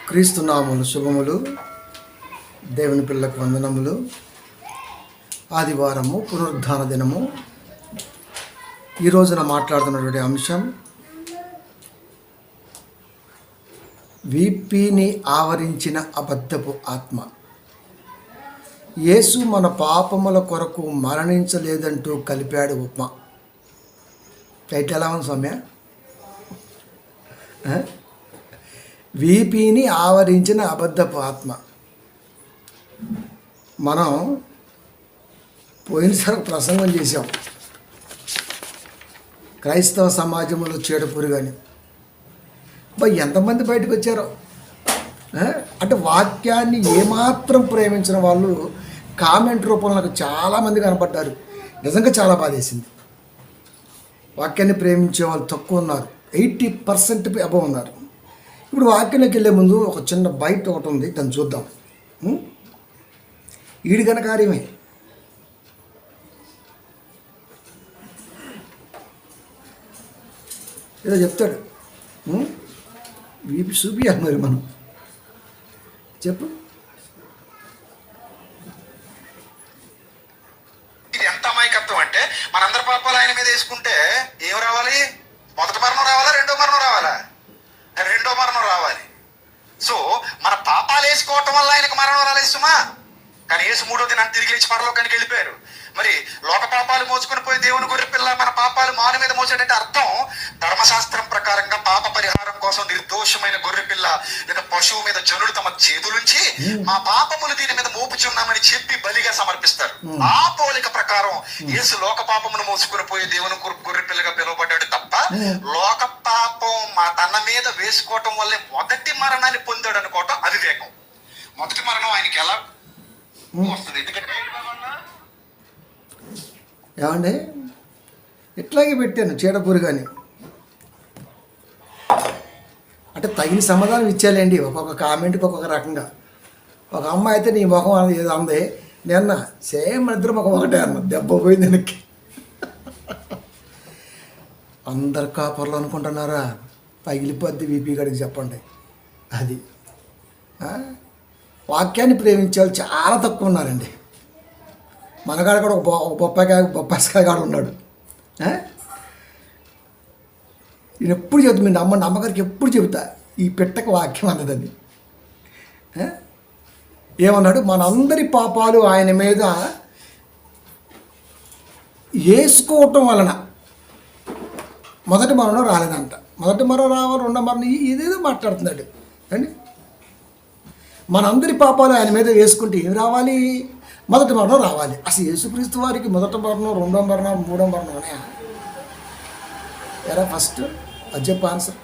క్రీస్తు నామములు శుభములు. దేవుని పిల్లకు వందనములు. ఆదివారము పునరుద్ధాన దినము. ఈ రోజున మాట్లాడుతున్నటువంటి అంశం వీపీని ఆవరించిన అబద్ధపు ఆత్మ. యేసు మన పాపముల కొరకు మరణించలేదంటూ కలిపాడు ఉపమా. టైటిల్ ఎలా ఉంది సౌమ్య? వీపీని ఆవరించిన అబద్ధపు ఆత్మ. మనం పోయినసారి ప్రసంగం చేశాం, క్రైస్తవ సమాజంలో చీడపురుగని. ఎంతమంది బయటకు వచ్చారో. అంటే వాక్యాన్ని ఏమాత్రం ప్రేమించిన వాళ్ళు కామెంట్ రూపంలో నాకు చాలామంది కనపడ్డారు. నిజంగా చాలా బాధేసింది. వాక్యాన్ని ప్రేమించే వాళ్ళు తక్కువ ఉన్నారు, 80% అబవ్ ఉన్నారు. ఇప్పుడు వాక్యంలోకి వెళ్ళే ముందు ఒక చిన్న బయట ఒకటి ఉంది, దాన్ని చూద్దాం. ఈడి ఘనకార్యమే. ఏదో చెప్తాడు, వీపి చూపియాలి. మరి మనం చెప్పు. ఇది ఎంత అమాయకత్వం అంటే, మనందరి పాపాలు ఆయన మీద వేసుకుంటే ఏం రావాలి? మొదటి మరణం రావాలా? రెండో మరణం రావాలా? రెండో మరణం రావాలి. సో మన పాపాలు వేసుకోవటం వల్ల ఆయనకు మరణం రాలేదు సుమా. కానీ యేసు మూడో దినాన్ని తిరిగి లేచి పరలోకానికి వెళ్ళిపోయారు. మరి లోక పాపాలు మోసుకొని పోయి దేవుని గొర్రె పిల్ల మన పాపాలు మాను మీద మోసాడంటే అర్థం, ధర్మశాస్త్రం ప్రకారంగా పాప పరిహారం కోసం నిర్దోషమైన గొర్రె పిల్ల లేదా పశువు మీద జనులు తమ చేతులుంచి మా పాపములు దీని మీద మోపుచున్నామని చెప్పి బలిగా సమర్పిస్తారు. ఆ పోలిక ప్రకారం యేసు లోక పాపమును మోసుకొని పోయి దేవుని గొర్రె పిల్లగా పిలువబడ్డాడు తప్ప లోక పాపం తన మీద వేసుకోవటం వల్లే మొదటి మరణాన్ని పొందాడు అనుకోవటం అవివేకం. మొదటి మరణం ఆయనకి ఎలా వస్తుంది? ఎందుకంటే ఏమండి, ఇట్లాగే పెట్టాను చీడపురుగని. అంటే తగిన సమాధానం ఇచ్చాలేండి, ఒక్కొక్క కామెంట్కి ఒక్కొక్క రకంగా. ఒక అమ్మాయి అయితే నీ ముఖం అన్నది ఏదో అంది, నిన్న సేమ్ ఇద్దరు ముఖం ఒకటే అన్న, దెబ్బ పోయింది వెనక్కి. అందరు కాపర్లు అనుకుంటున్నారా? పగిలిపోద్ది వీపీ గడికి చెప్పండి. అది వాక్యాన్ని ప్రేమించే వాళ్ళు చాలా తక్కువ ఉన్నారండి. మనగాడ కూడా ఒక బొప్పాయికాయ కాడ ఉన్నాడు. నేను ఎప్పుడు చెబుతా, మీ అమ్మగారికి ఎప్పుడు చెబుతా, ఈ పెట్టక వాక్యం అన్నదని. ఏమన్నాడు? మనందరి పాపాలు ఆయన మీద వేసుకోవటం వలన మొదటి మరణం రాలేదంట. మొదటి మరణం రావాలి, రెండో మరణం, ఇదేదో మాట్లాడుతున్నాడు అండి. మనందరి పాపాలు ఆయన మీద వేసుకుంటే ఏం రావాలి? మొదటి మరణం రావాలి. అసలు యేసుక్రీస్తు వారికి మొదటి మరణం, రెండో మరణం, మూడో మరణం ఉన్నాయా? ఎరా ఫస్ట్ అది చెప్పు ఆన్సర్.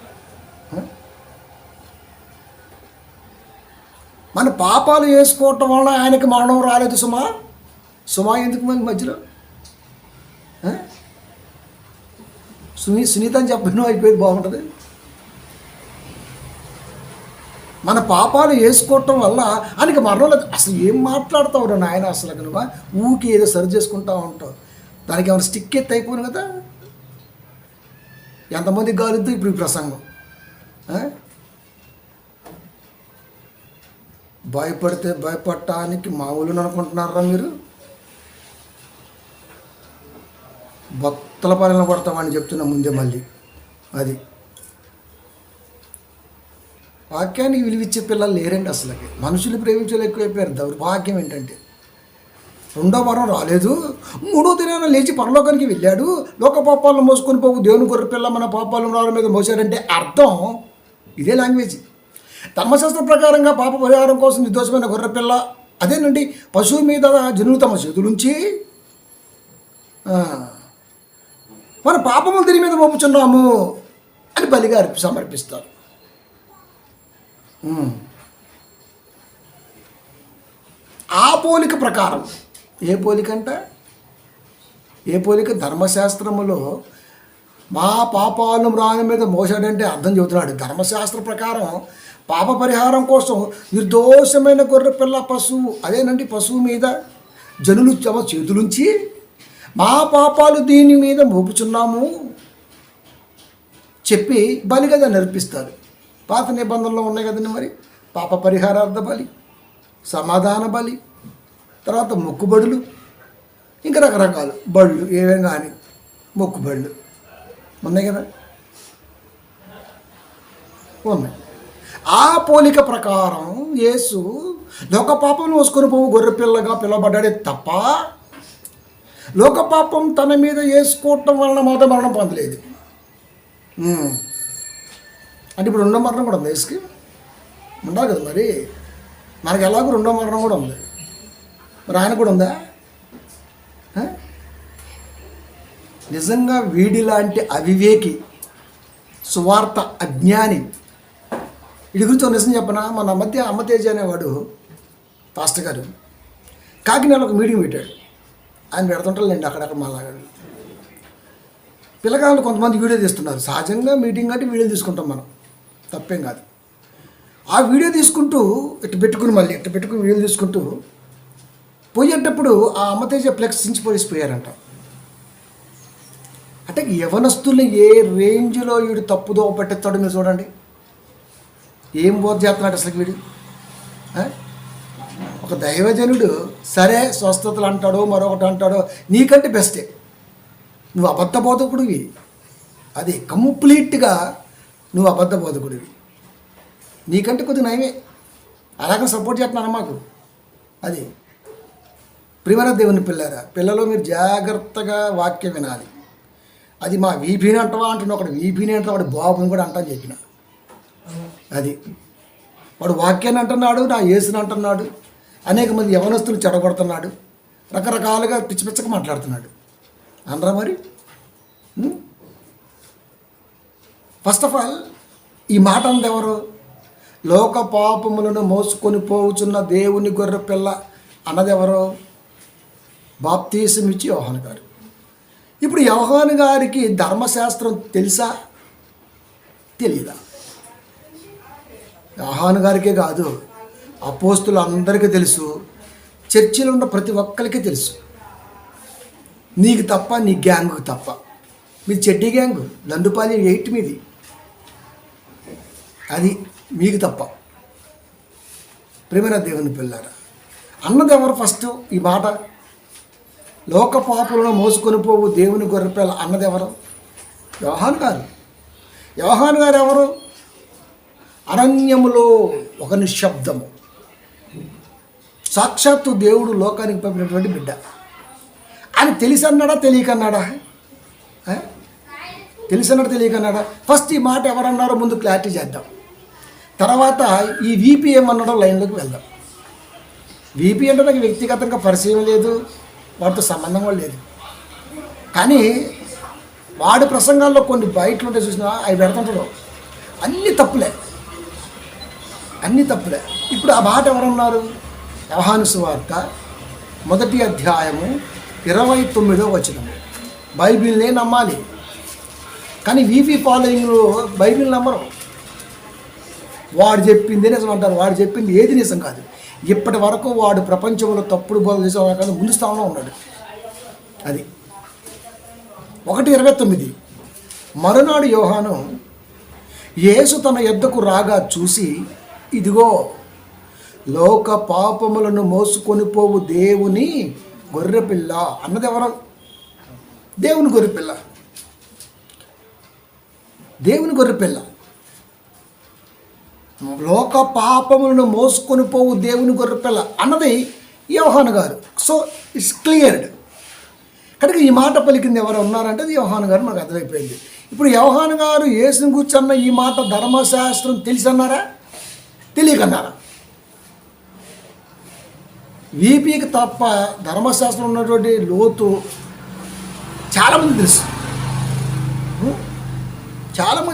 మన పాపాలు వేసుకోవటం వలన ఆయనకి మరణం రాలేదు సుమా. సుమా ఎందుకు మంది మధ్యలో? సునీత అని చెప్పిన అయిపోయేది బాగుంటుంది. మన పాపాలు వేసుకోవటం వల్ల ఆయనకి మరణం లేదు. అసలు ఏం మాట్లాడతావు నాయన? అసలు నువ్వు ఊకి ఏదో సరి చేసుకుంటా ఉంటావు. దానికి ఏమైనా స్టిక్ ఎత్తి అయిపోను కదా. ఎంతమంది గాలితో ఇప్పుడు ఈ ప్రసంగం. భయపడితే భయపడటానికి మామూలు అనుకుంటున్నారా మీరు? భక్తుల పాలన కొడతామని చెప్తున్నా ముందే. మళ్ళీ అది వాక్యానికి విలువిచ్చే పిల్లలు లేరండి అసలుకి. మనుషులు ప్రేమించలు ఎక్కువైపోయారు. దౌర్భాగ్యం ఏంటంటే, రెండో వారం రాలేదు, మూడో దినాన లేచి పరలోకానికి వెళ్ళాడు, లోక పాపాలను మోసుకొని పోకు దేవుని గొర్రె పిల్ల మన పాపాలను రాళ్ళ మీద మోసాడంటే అర్థం ఇదే లాంగ్వేజ్. ధర్మశాస్త్ర ప్రకారంగా పాప పరిహారం కోసం నిర్దోషమైన గొర్రె పిల్ల అదేనండి పశువు మీద జనులు తమ చేతులుంచి మన పాపములు దీని మీద మోపుచున్నాము అని బలిగా సమర్పిస్తారు. ఆ పోలిక ప్రకారం, ఏ పోలిక అంట? ఏ పోలిక? ధర్మశాస్త్రములో మా పాపాలను రాని మీద మోసాడంటే అర్థం చెబుతున్నాడు. ధర్మశాస్త్ర ప్రకారం పాప పరిహారం కోసం నిర్దోషమైన గొర్రె పిల్ల పశువు అదేనండి పశువు మీద జనులు తమ చేతులుంచి మా పాపాలు దీని మీద మోపుచున్నాము చెప్పి బలిగా దాన్ని అర్పిస్తారు. పాత నిబంధనలో ఉన్నాయి కదండి. మరి పాప పరిహారార్థ బలి, సమాధాన బలి, తర్వాత మొక్కుబడులు, ఇంకా రకరకాలు బళ్ళు ఏవేం కానీ మొక్కుబళ్ళు ఉన్నాయి కదా, ఉన్నాయి. ఆ పోలిక ప్రకారం యేసు లోక పాపం మోసుకొని పోవు గొర్రెపిల్లగా పిలువబడ్డాడే తప్ప లోక పాపం తన మీద వేసుకోవటం వలన మాత్రం మరణం పొందలేదు. అంటే ఇప్పుడు రెండో మరణం కూడా ఉంది యేసుకి, ఉండాలి కదా మరి. మనకు ఎలాగో రెండో మరణం కూడా ఉంది, మరి ఆయన కూడా ఉందా? నిజంగా వీడి లాంటి అవివేకి, సువార్త అజ్ఞాని, వీడి గురించి నిజం చెప్పనా, మన అమ్మతేజ అనేవాడు పాస్టర్ గారు కాకినాడలో ఒక మీటింగ్ పెట్టాడు. ఆయన పెడుతుంటారులేండి అక్కడక్కడ మళ్ళాగాడు. పిల్లకాయలు కొంతమంది వీడియో తీస్తున్నారు. సహజంగా మీటింగ్ అంటే వీడియో తీసుకుంటాం మనం, తప్పేం కాదు. ఆ వీడియో తీసుకుంటూ ఇట్టు పెట్టుకుని వీడియోలు తీసుకుంటూ పోయేటప్పుడు ఆ అమ్మతేజ ఫ్లెక్స్ చించిపోయిపోయారంట. అంటే యవనస్తుల్ని ఏ రేంజ్లో వీడు తప్పుదో పట్టిస్తాడో మీరు చూడండి. ఏం బోధ చేస్తున్నాడు అసలు వీడు? ఒక దైవజనుడు సరే స్వస్థతలు అంటాడో మరొకటి అంటాడో, నీకంటే బెస్టే, నువ్వు అబద్ధ బోధకుడివి. అది కంప్లీట్గా నువ్వు అబద్ధ బోధకుడివి, నీకంటే కొద్దిగా నయమే. అలాగే సపోర్ట్ చేస్తున్నాను మాకు. అది ప్రియమైన దేవుని పిల్లలు మీరు జాగ్రత్తగా వాక్యం వినాలి. అది మా వీపీని అంటావా అంటున్నా, ఒకటి వీపీని అంటా, వాడు బాబుని కూడా అంటాను చెప్పిన. అది వాడు వాక్యాన్ని అంటున్నాడు, నా యేసుని అంటున్నాడు, అనేక మంది యవనస్తులు చెడగొడుతున్నాడు, రకరకాలుగా పిచ్చి పిచ్చగా మాట్లాడుతున్నాడు. అనరా మరి? ఫస్ట్ ఆఫ్ ఆల్ ఈ మాట అంది ఎవరు? లోక పాపములను మోసుకొని పోవుచున్న దేవుని గొర్రె పిల్ల అన్నది ఎవరు? బాప్తీసం ఇచ్చి యోహాను గారు. ఇప్పుడు యోహాను గారికి ధర్మశాస్త్రం తెలుసా తెలియదా? యోహాను గారికే కాదు, అపోస్తులు అందరికీ తెలుసు, చర్చిలో ఉన్న ప్రతి ఒక్కరికి తెలుసు. నీకు తప్ప, నీ గ్యాంగ్కు తప్ప. మీది చెడ్డీ గ్యాంగు, దండుపాలి 8 మీది, అది మీకు తప్ప. ప్రియమైన దేవుని పిల్లారా, అన్నది ఎవరు ఫస్ట్ ఈ మాట? లోక పాపులను మోసుకొని పోవు దేవుని గొర్రెపిల్ల అన్నది ఎవరు? యోహాను గారు. యోహాను గారు ఎవరు? అరణ్యములో ఒక నిశ్శబ్దము, సాక్షాత్తు దేవుడు లోకానికి పంపినటువంటి బిడ్డ. ఆయన తెలిసన్నాడా తెలియకన్నాడా? తెలిసన్నాడా తెలియకన్నాడా? ఫస్ట్ ఈ మాట ఎవరన్నారో ముందు క్లారిటీ చేద్దాం. తర్వాత ఈ వీపీ ఏమన్నాడో లైన్లోకి వెళ్దాం. వీపీ అంటే నాకు వ్యక్తిగతంగా పరిచయం లేదు, వాడితో సంబంధం కూడా లేదు. కానీ వాడి ప్రసంగాల్లో కొన్ని బయటలు ఉంటే చూసినా అవి పెడుతుంటాడు, అన్నీ తప్పులే. ఇప్పుడు ఆ మాట ఎవరన్నారు? యోహాను సువార్త 1వ అధ్యాయము 29వ వచనం. బైబిల్నే నమ్మాలి, కానీ వీపీ ఫాలోయింగ్లో బైబిల్ నమ్మరు. వాడు చెప్పిందే నిజం అంటారు, వాడు చెప్పింది ఏది నిజం కాదు. ఇప్పటి వరకు వాడు ప్రపంచంలో తప్పుడు బోధ చేసేవాడు కాదు, ముందు స్థానంలో ఉన్నాడు. అది 1:29. మరునాడు యోహాను యేసు తన యొద్దకు రాగా చూసి, ఇదిగో లోక పాపములను మోసుకొని పోవు దేవుని గొర్రెపిల్ల అన్నది ఎవరు? దేవుని గొర్రెపిల్ల. దేవుని గొర్రెపిల్ల, లోక పాపములను మోసుకొని పోవు దేవుని గొర్రెపిల్ల అన్నది యోహాను గారు. So it's cleared. కనుక ఈ మాట పలికింది ఎవరు ఉన్నారంటే అది యోహాను గారు, మనకు అర్థమైపోయింది. ఇప్పుడు యోహాను గారు యేసుని కూర్చున్న ఈ మాట ధర్మశాస్త్రం తెలిసన్నారా తెలియకన్నారా? వీపీకి తప్ప ధర్మశాస్త్రం ఉన్నటువంటి లోతు చాలామంది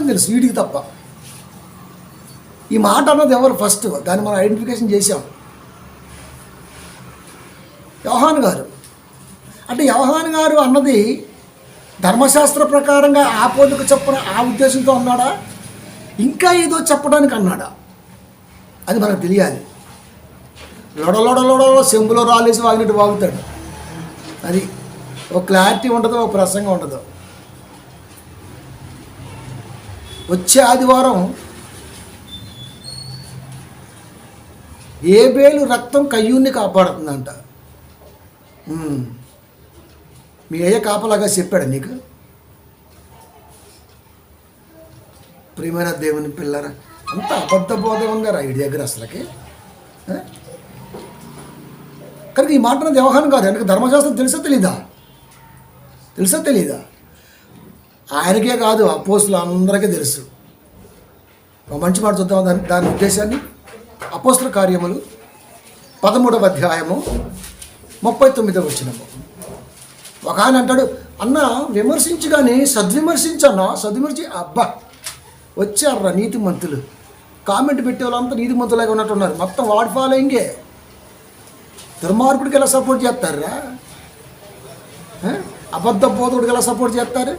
తెలుసు, వీడికి తప్ప. ఈ మాట అన్నది ఎవరు ఫస్ట్? దాన్ని మనం ఐడెంటిఫికేషన్ చేసాం, యోహాను గారు. అంటే యోహాను గారు అన్నది ధర్మశాస్త్ర ప్రకారంగా ఆ పోలిక చెప్పిన ఆ ఉద్దేశంతో అన్నాడా, ఇంకా ఏదో చెప్పడానికి అన్నాడా? అది మనకు తెలియాలి. లొడలొడలొడలో చెంబులో రాలేసి వాగినట్టు వాగుతాడు. అది ఒక క్లారిటీ ఉండదు, ఒక ప్రసంగం ఉండదు. వచ్చే ఆదివారం హేబేలు రక్తం కయ్యూన్ని కాపాడుతుందంట. మీ అయ్య కాపలాగా చెప్పాడు నీకు? ప్రియమైన దేవుని పిల్లరా, అంత అబద్ధ బోధ ఉందారా వీడి దగ్గర అసలుకి. కనుక ఈ మాట వ్యవహారం కాదు. ఆయనకు ధర్మశాస్త్రం తెలుసా తెలీదా? ఆయనకే కాదు, అపోస్తులు అందరికీ తెలుసు. ఒక మంచి మాట చూద్దాం దాని ఉద్దేశాన్ని. అపోస్తుల కార్యములు 13వ అధ్యాయము 39వ వచనము. ఒక ఆయన అంటాడు, అన్న విమర్శించు కానీ సద్విమర్శించన్నా, అబ్బా వచ్చారా నీతిమంతులు, కామెంట్ పెట్టే వాళ్ళంతా నీతిమంతులాగా ఉన్నట్టున్నారు. మొత్తం వాడి ఫాలోయింగే. దుర్మార్గుడికి ఎలా సపోర్ట్ చేస్తారా? అబద్ధ బోధకుడికి ఎలా సపోర్ట్ చేస్తారు?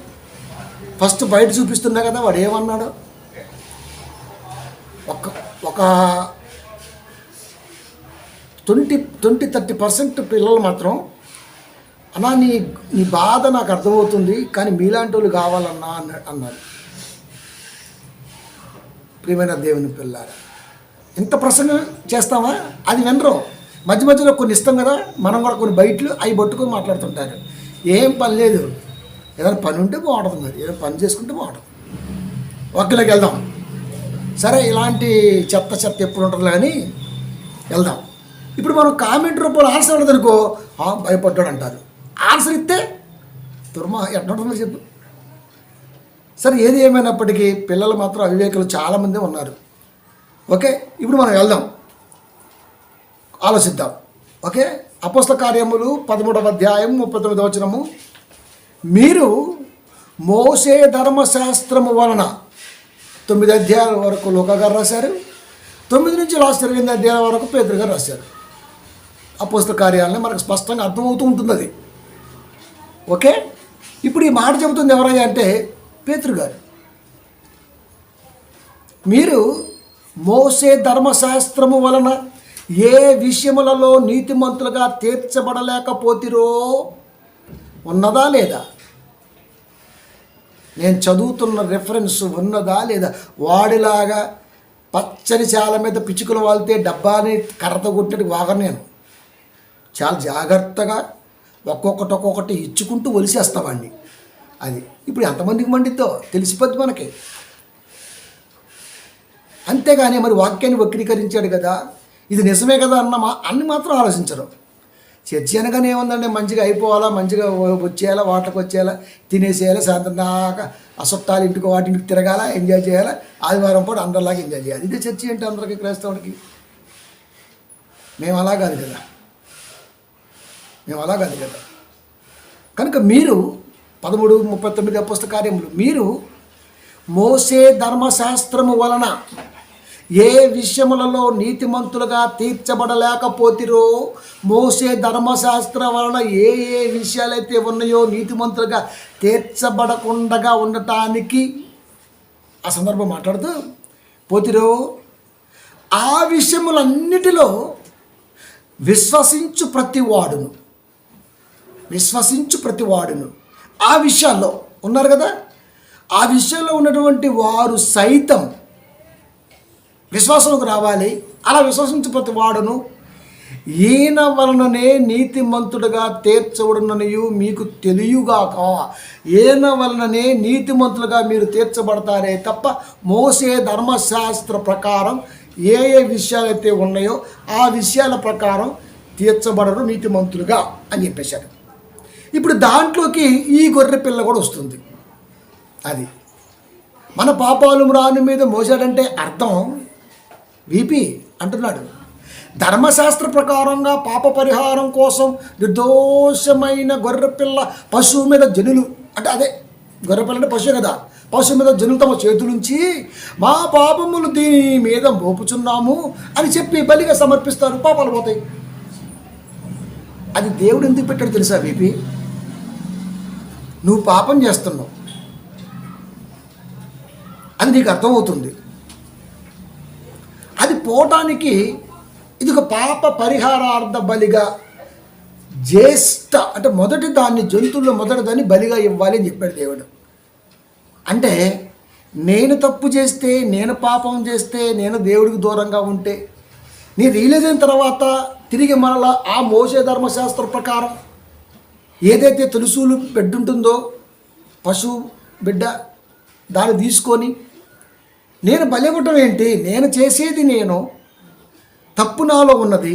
ఫస్ట్ బయట చూపిస్తున్నా కదా వాడు ఏమన్నాడు. ఒక 20-30% పిల్లలు మాత్రం అన్నా నీ బాధ నాకు అర్థమవుతుంది, కానీ మీలాంటి వాళ్ళు కావాలన్నా అన్నారు. ప్రియమైన దేవుని పిల్లారా, ఇంత ప్రసంగం చేస్తామా? అది వినరు. మధ్య మధ్యలో కొన్ని ఇస్తాం కదా, మనం కూడా కొన్ని బయటలు అవి పట్టుకొని మాట్లాడుతుంటారు. ఏం పని లేదు, ఏదైనా పని ఉంటే బాగుంటుంది, మరి ఏదైనా పని చేసుకుంటే బాగుంటుంది. ఒక్కలోకి వెళ్దాం. సరే, ఇలాంటి చెత్త ఎప్పుడు ఉంటుంది కానీ వెళ్దాం. ఇప్పుడు మనం కామెంట్ రూపంలో ఆన్సర్ ఉండదనుకో, భయపడ్డాడు అంటారు. ఆన్సర్ ఇస్తే ఎట్లుంటుందో చెప్పు. సరే, ఏది ఏమైనప్పటికీ పిల్లలు మాత్రం అవివేకులు చాలామంది ఉన్నారు. ఓకే, ఇప్పుడు మనం వెళ్దాం, ఆలోచిద్దాం. ఓకే, అపోస్తల కార్యములు 13వ అధ్యాయం 39వ వచనము. మీరు మోసే ధర్మశాస్త్రము వలన 9 అధ్యాయాల వరకు లూకా గారు రాశారు, 9 నుంచి లాస్ట్ 28 అధ్యాయాల వరకు పేతురు గారు రాశారు. అపోస్తల కార్యాలని మనకు స్పష్టంగా అర్థమవుతూ ఉంటుంది అది. ఓకే, ఇప్పుడు ఈ మాట చెబుతుంది ఎవరయ్యా అంటే పేతురు గారు. మీరు మోసే ధర్మశాస్త్రము వలన ఏ విషయములలో నీతిమంతులుగా తీర్చబడలేకపోతిరో ఉన్నదా లేదా? నేను చదువుతున్న రెఫరెన్స్ ఉన్నదా లేదా? వాడిలాగా పచ్చని చాల మీద పిచ్చుకలు వాళ్తే డబ్బాని కర్రతో కొట్టినట్టు వాగను నేను. చాలా జాగ్రత్తగా ఒక్కొక్కటి ఇచ్చుకుంటూ ఒలిసేస్తామండి. అది ఇప్పుడు ఎంతమందికి మండిద్దో తెలిసిపోద్ది మనకి. అంతేగాని మరి వాక్యాన్ని వక్రీకరించాడు కదా, ఇది నిజమే కదా అన్ని మాత్రం ఆలోచించరు. చర్చి అనగానే ఏముందండి, మంచిగా అయిపోవాలా, మంచిగా వచ్చేయాలా, వాటర్కి వచ్చేయాలా, తినేసేయాలా, సాయంత్రం దాకా అసొట్టాలు ఇంటికి వాటింటికి తిరగాల, ఎంజాయ్ చేయాలా, ఆదివారం పాటు అందరిలాగా ఎంజాయ్ చేయాలి. ఇదే చర్చి అంటే అందరికీ, క్రైస్తవుడికి. మేము అలా కాదు కదా. కనుక మీరు 13:39 అపోస్తల కార్యములు, మీరు మోసే ధర్మశాస్త్రము వలన ఏ విషయములలో నీతిమంతులుగా తీర్చబడలేకపోతిరో, మోసే ధర్మశాస్త్రం వలన ఏ విషయాలైతే ఉన్నాయో నీతిమంతులుగా తీర్చబడకుండా ఉండటానికి ఆ సందర్భం మాట్లాడుతూ పోతిరో, ఆ విషయములన్నిటిలో విశ్వసించు ప్రతివాడును ఆ విషయాల్లో ఉన్నారు కదా, ఆ విషయంలో ఉన్నటువంటి వారు సైతం విశ్వాసంలోకి రావాలి. అలా విశ్వసించు ప్రతి వాడును ఈయన వలననే నీతిమంతుడుగా తీర్చబడుననియు మీకు తెలియగాక. ఈయన వలననే నీతిమంతులుగా మీరు తీర్చబడతారే తప్ప మోసే ధర్మశాస్త్ర ప్రకారం ఏ విషయాలైతే ఉన్నాయో ఆ విషయాల ప్రకారం తీర్చబడరు నీతిమంతులుగా అని చెప్పేశాడు. ఇప్పుడు దాంట్లోకి ఈ గొర్రె పిల్ల కూడా వస్తుంది. అది మన పాపాలు రాని మీద మోసాడంటే అర్థం వీపీ అంటున్నాడు. ధర్మశాస్త్ర ప్రకారంగా పాప పరిహారం కోసం నిర్దోషమైన గొర్రెపిల్ల పశువు మీద జనులు, అంటే అదే గొర్రెపిల్ల అంటే పశువు కదా, పశువు మీద జనులు తమ చేతులుంచి మా పాపములు దీని మీద మోపుచున్నాము అని చెప్పి బలిగా సమర్పిస్తారు, పాపాలు పోతాయి. అది దేవుడు ఎందుకు పెట్టాడు తెలుసా వీపీ? నువ్వు పాపం చేస్తున్నావు, అది నీకు అర్థమవుతుంది. అది పోవటానికి ఇది ఒక పాప పరిహారార్థ బలిగా జ్యేష్ఠ, అంటే మొదటి దాన్ని, జంతువుల్లో మొదటి దాన్ని బలిగా ఇవ్వాలి అని చెప్పాడు దేవుడు. అంటే నేను తప్పు చేస్తే, నేను పాపం చేస్తే, నేను దేవుడికి దూరంగా ఉంటే నీ రియలైజ్ అయిన తర్వాత తిరిగి మరలా ఆ మోసే ధర్మశాస్త్ర ప్రకారం ఏదైతే తులుసులు బిడ్డ ఉంటుందో పశువు బిడ్డ దాన్ని తీసుకొని నేను బలివ్వటం ఏంటి, నేను చేసేది నేను, తప్పు నాలో ఉన్నది,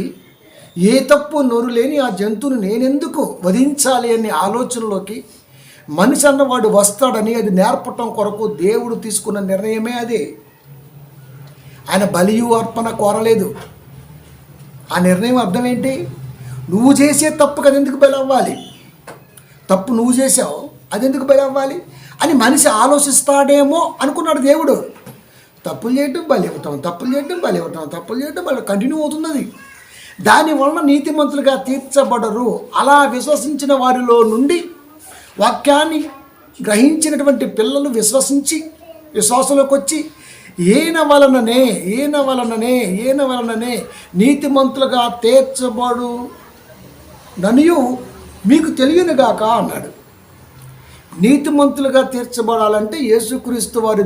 ఏ తప్పు నోరు లేని ఆ జంతువుని నేనెందుకు వధించాలి అనే ఆలోచనలోకి మనిషి అన్నవాడు వస్తాడని అది నేర్పటం కొరకు దేవుడు తీసుకున్న నిర్ణయమే అది. ఆయన బలియు అర్పణ కోరలేదు. ఆ నిర్ణయం అర్థం ఏంటి? నువ్వు చేసే తప్పుకు అది ఎందుకు బలి అవ్వాలి, తప్పు నువ్వు చేసావు అది ఎందుకు బలి అవ్వాలి అని మనిషి ఆలోచిస్తాడేమో అనుకున్నాడు దేవుడు. తప్పులు చేయటం బలి ఇవ్వటం, తప్పులు చేయటం బలి ఇవ్వటం, తప్పులు చేయటం బలి కంటిన్యూ అవుతుంది అది. దానివలన నీతిమంతులుగా తీర్చబడరు. అలా విశ్వసించిన వారిలో నుండి వాక్యాన్ని గ్రహించినటువంటి పిల్లలు విశ్వసించి విశ్వాసంలోకి వచ్చి ఈయన వలననే నీతిమంతులుగా తీర్చబడు ననియు మీకు తెలియనుగాక అన్నాడు. నీతిమంతులుగా తీర్చబడాలంటే యేసుక్రీస్తు వారి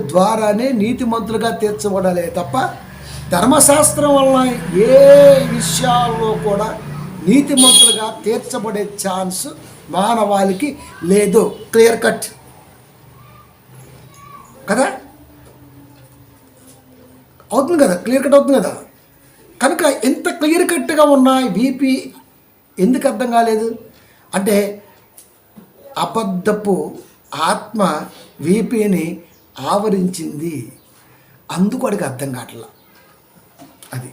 ద్వారానే నీతిమంతులుగా తీర్చబడాలి తప్ప ధర్మశాస్త్రం వలన ఏ విషయాల్లో కూడా నీతిమంతులుగా తీర్చబడే ఛాన్స్ మానవాళికి లేదు. క్లియర్ కట్ కదా, అవుతుంది కదా, క్లియర్ కట్ అవుతుంది కదా. కనుక ఎంత క్లియర్ కట్గా ఉన్నాయి వీపీ ఎందుకు అర్థం కాలేదు అంటే అబద్ధపు ఆత్మ వీపీని ఆవరించింది, అందుకు వాడికి అర్థం కావట్లా అది.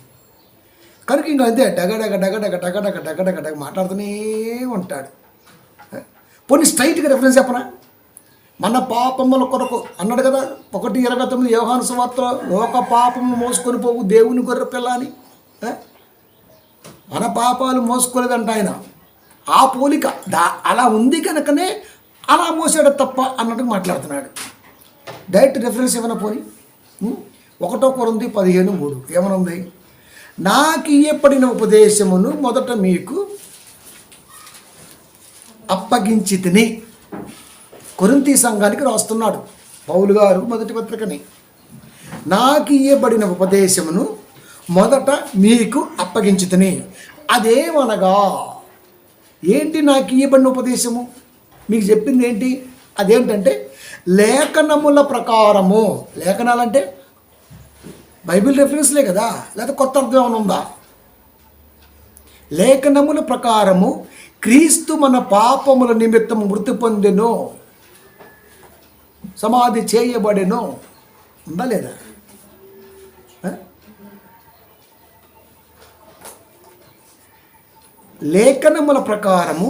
కనుక ఇంకా అంతే డగ మాట్లాడుతూనే ఉంటాడు. పోనీ స్ట్రైట్గా రెఫరెన్స్ చెప్పనా, మన పాపముల కొరకు అన్నాడు కదా 1:29 యోహాను సువార్తలో, లోక పాపమును మోసుకొని పోవు దేవుని గొర్రె పిల్ల అని. మన పాపాలు మోసుకోలేదంట ఆయన. ఆ పోలిక అలా ఉంది కనుకనే అలా మోసాడు తప్ప అన్నట్టు మాట్లాడుతున్నాడు. డైరెక్ట్ రెఫరెన్స్ ఏమైనా పోని 1 కొరింథీ 15:3 ఏమనుంది? నాకు ఇయ్యబడిన ఉపదేశమును మొదట మీకు అప్పగించితిని. కొరింథీ సంఘానికి రాస్తున్నాడు పౌలు గారు మొదటి పత్రికని. నాకు ఇయ్యబడిన ఉపదేశమును మొదట మీకు అప్పగించితిని. అదేమనగా ఏంటి నాకు ఇయ్యబడిన ఉపదేశము? మీకు చెప్పింది ఏంటి? అదేంటంటే లేఖనముల ప్రకారము. లేఖనాలంటే బైబిల్ రెఫరెన్స్లే కదా, లేదా కొత్త అర్థం ఏమైనా ఉందా? లేఖనముల ప్రకారము క్రీస్తు మన పాపముల నిమిత్తం మృతి పొందెను, సమాధి చేయబడెను. ఉందా లేదా? లేఖనముల ప్రకారము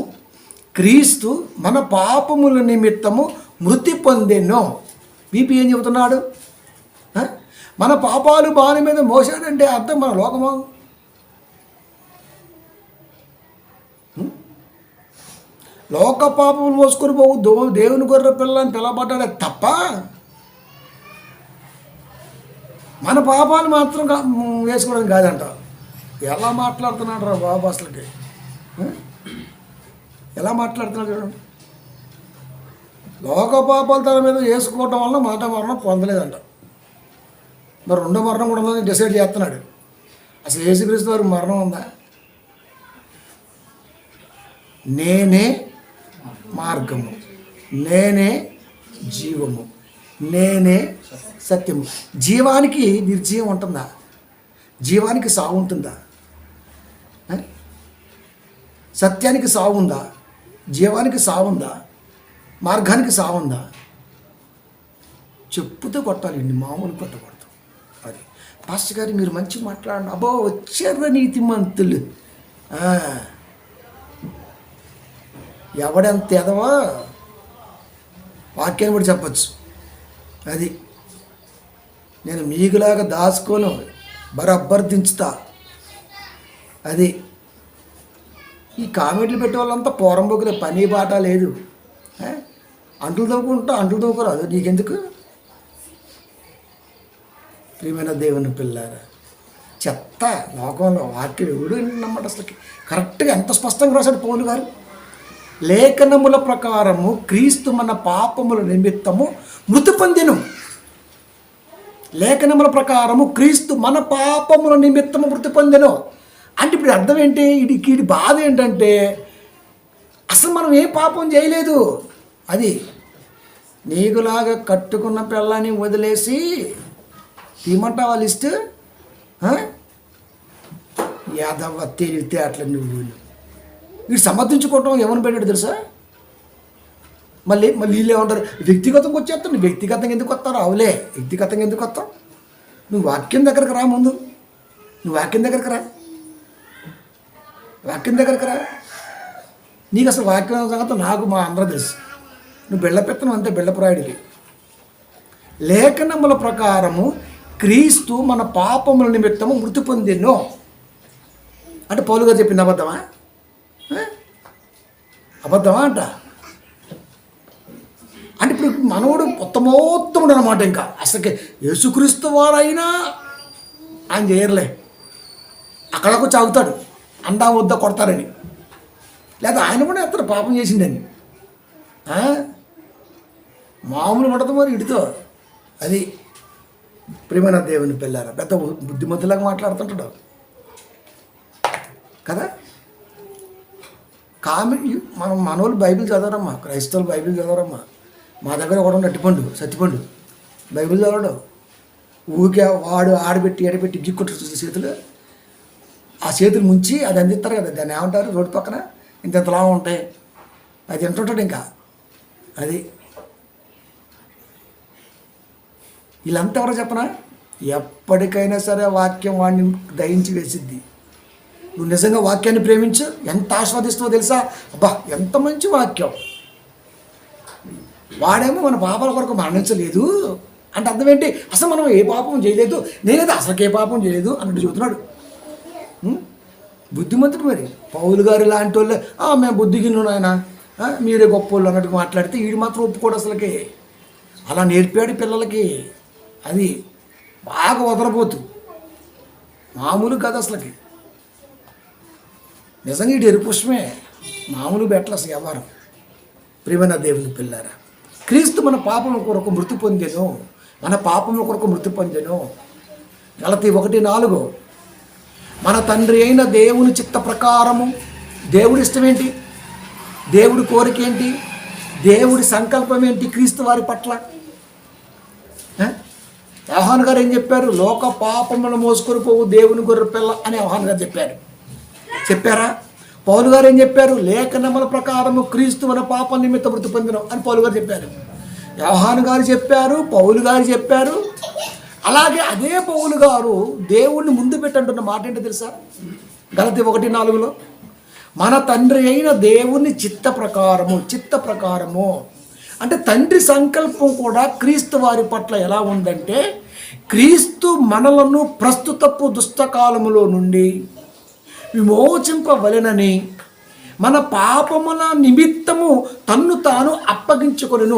క్రీస్తు మన పాపముల నిమిత్తము మృతి పొందెను. బీపీ ఏం చెబుతున్నాడు? మన పాపాలు బాని మీద మోసాడంటే అర్థం మన లోకమా? లోక పాపములు మోసుకొని పోవు దేవుని గొర్రె పిల్ల అని పిలవబడ్డాడే తప్ప మన పాపాలు మాత్రం వేసుకోవడం కాదంట. ఎలా మాట్లాడుతున్నాడు రా బాబు అసలుకి, ఎలా మాట్లాడుతున్నాడు చూడండి. లోక పాపాలు తన మీద వేసుకోవటం వల్ల మాట మరణం పొందలేదంట. మరి రెండో మరణం కూడా ఉందని డిసైడ్ చేస్తున్నాడు. అసలు యేసుక్రీస్తు వారికి మరణం ఉందా? నేనే మార్గము, నేనే జీవము, నేనే సత్యము. జీవానికి నిర్జీవం ఉంటుందా? జీవానికి సావు ఉంటుందా? సత్యానికి సావు ఉందా? జీవానికి సావు ఉందా? మార్గానికి సావు ఉందా? చెప్పుతో కొట్టాలండి, మామూలు కొట్టకూడదు. అది పాస్టర్ గారు మీరు మంచి మాట్లాడండి. అబ్బో వచ్చారు నీతిమంతులు. ఎవడెంత ఎదవా వాక్యాన్ని కూడా చెప్పచ్చు. అది నేను మీకులాగా దాచుకోను, బరబ్బర్ దించుతా. అది ఈ కామెంట్లు పెట్టే వాళ్ళంతా పోరంబోకులే, పని బాట లేదు. అంట్లు తవ్వుకోరాదు నీకెందుకు? ప్రియమైన దేవుని పిల్లారా, చెత్త లోకంలో వాక్యం ఎవడు నమ్మట అసలుకి. కరెక్ట్గా ఎంత స్పష్టంగా రాశాడు పౌలు గారు. లేఖనముల ప్రకారము క్రీస్తు మన పాపముల నిమిత్తము మృతి పొందెను. లేఖనముల ప్రకారము క్రీస్తు మన పాపముల నిమిత్తము మృతి పొందెను. అంటే ఇప్పుడు అర్థం ఏంటి? ఇది బాధ ఏంటంటే అసలు మనం ఏ పాపం చేయలేదు. అది నీకులాగా కట్టుకున్న పిల్లని వదిలేసి తీమంటావా లిస్ట్? యాదవ తెలివితే అట్లా నువ్వు వీడు సమర్థించుకోవటం ఎవరిని పెట్టాడు తెలుసా? మళ్ళీ వీళ్ళు ఏమంటారు, వ్యక్తిగతంగా వచ్చేస్తావు. నువ్వు వ్యక్తిగతంగా ఎందుకు వస్తావు? రావులే, వ్యక్తిగతంగా ఎందుకు వస్తావు? నువ్వు వాక్యం దగ్గరకు రా. ముందు నువ్వు వాక్యం దగ్గరకు రా. నీకు అసలు వాక్యం సంగతి నాకు మా అందరూ తెలుసు. నువ్వు బెళ్ళపెత్తనం అంతే, బెళ్ళపురాయుడివి. లేఖనముల ప్రకారము క్రీస్తు మన పాపముల నిమిత్తము మృతి పొందెను అంటే పౌలు గారు చెప్పింది అబద్ధమా? అంట. అంటే ఇప్పుడు మనవుడు ఉత్తమోత్తముడు అనమాట. ఇంకా అసలుకి యేసుక్రీస్తు వారైనా ఆయన చేయర్లే, అక్కడకు చాగుతాడు, అందా వద్ద కొడతారని, లేదా ఆయన కూడా ఎత్తడు పాపం చేసిండని. మామూలు పడదు మరి ఇడితో. అది ప్రియమైన దేవుని పిల్లారా, పెద్ద బుద్ధిమంతులాగా మాట్లాడుతుంటాడు కదా. మనం మనోళ్ళు బైబిల్ చదవరమ్మా, క్రైస్తవులు బైబిల్ చదవరమ్మా. మా దగ్గర కూడా అట్టిపండు సత్తిపండు బైబిల్ చదవడు. ఊరికే వాడు ఆడబెట్టి గిక్కుంటారు చేతులు. ఆ చేతులు ముంచి అది అందిస్తారు కదా, దాన్ని ఏమంటారు? రోడ్డు పక్కన ఇంతలా ఉంటాయి, అది తింటుంటాడు. ఇంకా అది వీళ్ళంతా ఎవరో చెప్పనా? ఎప్పటికైనా సరే వాక్యం వాడిని దయించి వేసిద్ది. నువ్వు నిజంగా వాక్యాన్ని ప్రేమించు, ఎంత ఆస్వాదిస్తావో తెలుసా? అబ్బా ఎంత మంచి వాక్యం. వాడేమో మన పాపాల కొరకు మరణించలేదు అంటే అర్థం ఏంటి? అసలు మనం ఏ పాపం చేయలేదు, నేనైతే అసలుకి ఏ పాపం చేయలేదు అన్నట్టు చెబుతున్నాడు. బుద్ధిమంతుడు. మరి పౌలు గారు లాంటి వాళ్ళు మేము బుద్ధిగిన్ను ఆయన, మీరే గొప్ప వాళ్ళు అన్నట్టు మాట్లాడితే వీడు మాత్రం ఒప్పుకోడు అసలుకి. అలా నేర్పాడు పిల్లలకి. అది బాగా వదలబోతు, మామూలు కాదు అసలుకి. నిజంగా ఇటు ఎరుపుష్మే, మామూలు బెట్టలు అసలు వ్యవహారం. ప్రియమైన దేవుని పిల్లారా, క్రీస్తు మన పాపముల కొరకు మృతి పొందెను. గలతీ 1:4 మన తండ్రి అయిన దేవుని చిత్త ప్రకారము, దేవుడి ఇష్టం ఏంటి, దేవుడి కోరిక ఏంటి, దేవుడి సంకల్పం ఏంటి క్రీస్తు వారి పట్ల? యోహాను గారు ఏం చెప్పారు? లోక పాపములను మోసుకొని పోవు దేవుని గొర్రె పిల్ల అని యోహాను గారు చెప్పారా? పౌలు గారు ఏం చెప్పారు? లేఖనముల ప్రకారము క్రీస్తు మన పాపం నిమిత్తం మృతి పొందెను అని పౌలు గారు చెప్పారు. యోహాను గారు చెప్పారు, పౌలు గారు చెప్పారు. అలాగే అదే పౌలు గారు దేవుణ్ణి ముందు పెట్టంటున్న మాట ఏంటో తెలుసా? గలతీ 1:4 మన తండ్రి అయిన దేవుని చిత్త ప్రకారము అంటే తండ్రి సంకల్పం కూడా క్రీస్తు వారి పట్ల ఎలా ఉందంటే, క్రీస్తు మనలను ప్రస్తుతపు దుష్టకాలములో నుండి విమోచింపవలెనని మన పాపముల నిమిత్తము తన్ను తాను అప్పగించుకొనెను.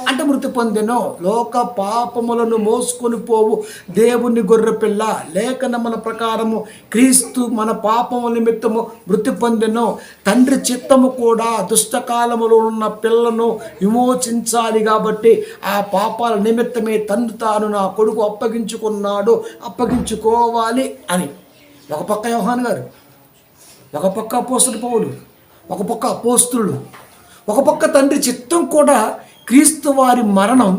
అంటే మృతి పొందెను. లోక పాపములను మోసుకొని పోవు దేవుని గొర్రె పిల్ల. లేఖనముల ప్రకారము క్రీస్తు మన పాపముల నిమిత్తము మృతి పొందెను. తండ్రి చిత్తము కూడా దుష్టకాలములో ఉన్న పిల్లను విమోచించాలి కాబట్టి ఆ పాపాల నిమిత్తమే తన్ను తాను నా కొడుకు అప్పగించుకోవాలి అని. ఒక పక్క యోహాను గారు, ఒక పక్క అపోస్తలుడు పౌలు, ఒక పక్క అపోస్తలుడు, ఒక పక్క తండ్రి చిత్తం కూడా క్రీస్తు వారి మరణం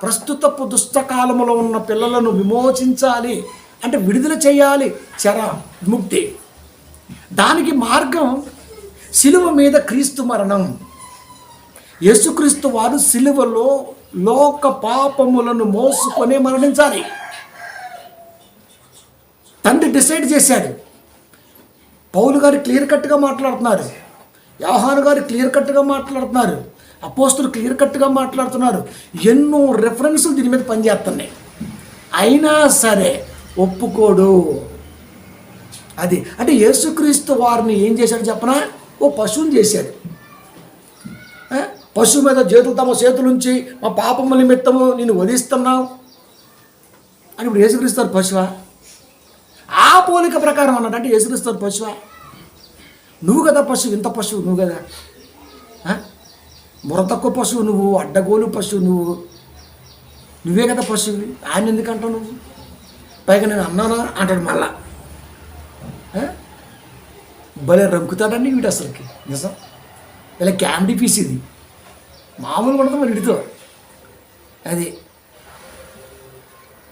ప్రస్తుతపు దుష్టకాలములో ఉన్న పిల్లలను విమోచించాలి అంటే విడుదల చేయాలి, చెర విముక్తి. దానికి మార్గం శిలువ మీద క్రీస్తు మరణం. యేసుక్రీస్తు వారు శిలువలో లోక పాపములను మోసుకొని మరణించాలి. తండ్రి డిసైడ్ చేశాడు. పౌలు గారు క్లియర్ కట్గా మాట్లాడుతున్నారు, యోహాను గారు క్లియర్ కట్గా మాట్లాడుతున్నారు, అపోస్తులు క్లియర్ కట్గా మాట్లాడుతున్నారు. ఎన్నో రెఫరెన్సులు దీని మీద పనిచేస్తున్నాయి. అయినా సరే ఒప్పుకోడు. అది అంటే యేసుక్రీస్తు వారిని ఏం చేశాడు చెప్పనా? ఓ పశువుని చేశాడు. పశువు మీద తమ చేతులుంచి మా పాపముల నిమిత్తము నేను వధిస్తున్నావు అని ఇప్పుడు యేసుక్రీస్తు పశువా? ఆ పోలిక ప్రకారం అన్నాడు. అంటే యేసుక్రీస్తు పశువా? నువ్వు కదా పశువు, ఇంత పశువు నువ్వు కదా. తక్కువ పశువు నువ్వు, అడ్డగోలు పశువు నువ్వు, నువ్వే కదా పశువు. ఆయన ఎందుకు అంటావు నువ్వు? పైగా నేను అన్నానా అంటాడు మళ్ళా. భలే రంకుతాడండి వీడు అసలుకి, నిజం. ఇలా క్యామిడీ పీస్ ఇది, మామూలు ఉండదు మరి వీడితో. అది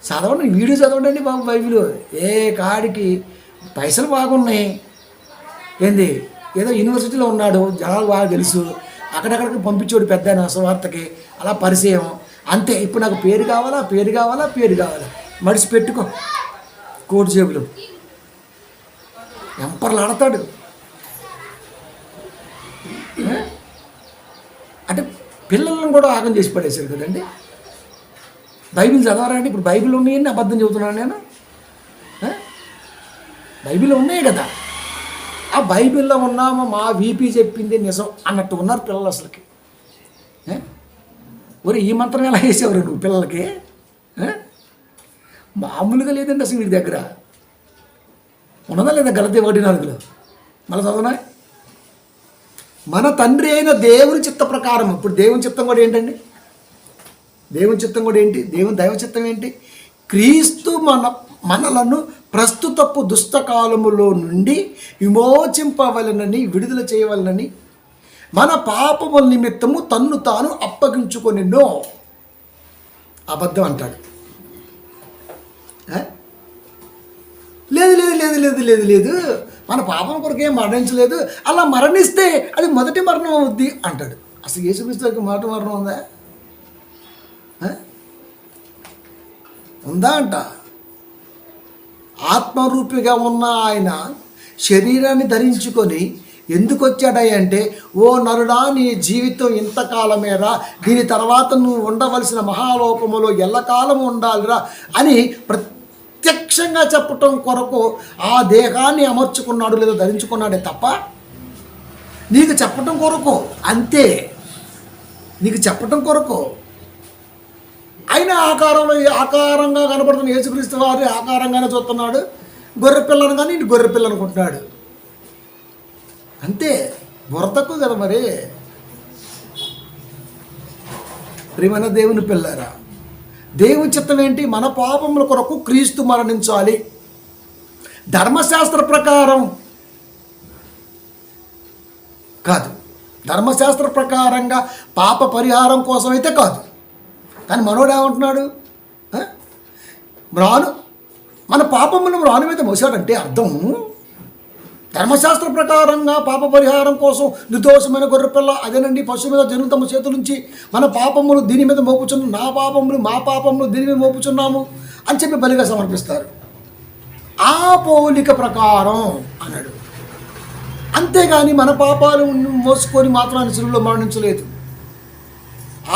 చదవండి, వీడియో చదవండి బాబు. బైబిల్ ఏ కాడికి పైసలు బాగున్నాయి ఏంది, ఏదో యూనివర్సిటీలో ఉన్నాడు, జనాలు బాగా తెలుసు, అక్కడక్కడికి పంపించాడు పెద్ద ఆయన సువార్తకి, అలా పరిచయం అంతే. ఇప్పుడు నాకు పేరు కావాలా, పేరు కావాలా, పేరు కావాలా, మడిసి పెట్టుకో కోటి జేబులు. ఎంపర్లు ఆడతాడు. అంటే పిల్లలను కూడా ఆగం చేసి పడేశారు కదండి. బైబిల్ చదవరండి. ఇప్పుడు బైబిల్ ఉన్నాయని అబద్ధం చెబుతున్నాను నేను. బైబిల్ ఉన్నాయి కదా, ఆ బైబిల్లో ఉన్నామో మా వీపీ చెప్పింది నిజం అన్నట్టు ఉన్నారు పిల్లలు అసలుకి. ఒరే ఈ మంత్రం ఎలా వేసేవారు నువ్వు పిల్లలకి? మామూలుగా లేదండి అసలు వీడి దగ్గర. ఉన్నదా లేదా గలతీ 1:4 మళ్ళీ చదవనా? మన తండ్రి అయిన దేవుని చిత్త ప్రకారం. ఇప్పుడు దేవుని చిత్తం కూడా ఏంటండి? దేవుని చిత్తం కూడా ఏంటి? దైవ చిత్తం ఏంటి? క్రీస్తు మనలను ప్రస్తుతపు దుష్టకాలములో నుండి విమోచింపవలనని, విడుదల చేయవలనని, మన పాపముల నిమిత్తము తన్ను తాను అప్పగించుకొనినో. అబద్ధం అంటాడు. లేదు లేదు లేదు లేదు లేదు లేదు మన పాపం కొరకేం మరణించలేదు, అలా మరణిస్తే అది మొదటి మరణం అవుద్ది అంటాడు. అసలు యేసుక్రీస్తుకి మొదటి మరణం ఉందా? ఉందా అంట. ఆత్మరూపిగా ఉన్న ఆయన శరీరాన్ని ధరించుకొని ఎందుకు వచ్చాడంటే, ఓ నరుడా, నీ జీవితం ఇంతకాలమేరా, దీని తర్వాత నువ్వు ఉండవలసిన మహాలోకములో ఎల్లకాలము ఉండాలిరా అని ప్రత్యక్షంగా చెప్పటం కొరకు ఆ దేహాన్ని అమర్చుకున్నాడు, లేదా ధరించుకున్నాడే తప్ప నీకు చెప్పటం కొరకు. అంతే, నీకు చెప్పటం కొరకు. ఆయన ఆకారంగా కనపడుతున్న యేసుక్రీస్తు వారి ఆకారంగానే చూస్తున్నాడు. గొర్రె పిల్లను కానీ ఇటు గొర్రె పిల్ల అనుకుంటున్నాడు. అంతే, తక్కువ కదా మరి. ప్రియమైన దేవుని పిల్లారా, దేవుని చిత్తం ఏంటి? మన పాపముల కొరకు క్రీస్తు మరణించాలి. ధర్మశాస్త్ర ప్రకారం కాదు, ధర్మశాస్త్ర ప్రకారంగా పాప పరిహారం కోసం అయితే కాదు. కానీ మనోడు ఏమంటున్నాడు? మన పాపమును మ్రాను మీద మోసాడంటే అర్థం ధర్మశాస్త్ర ప్రకారంగా పాప పరిహారం కోసం నిర్దోషమైన గొర్రెపిల్ల, అదేనండి పశువు మీద జనులు తమ చేతుల నుంచి మన పాపములు దీని మీద మోపుచున్నాము, నా పాపములు మా పాపములు దీని మీద మోపుచున్నాము అని చెప్పి బలిగా సమర్పిస్తారు. ఆ పోలిక ప్రకారం అన్నాడు. అంతేగాని మన పాపాలు మోసుకొని మాత్రాన్ని శిలువలో మరణించలేదు.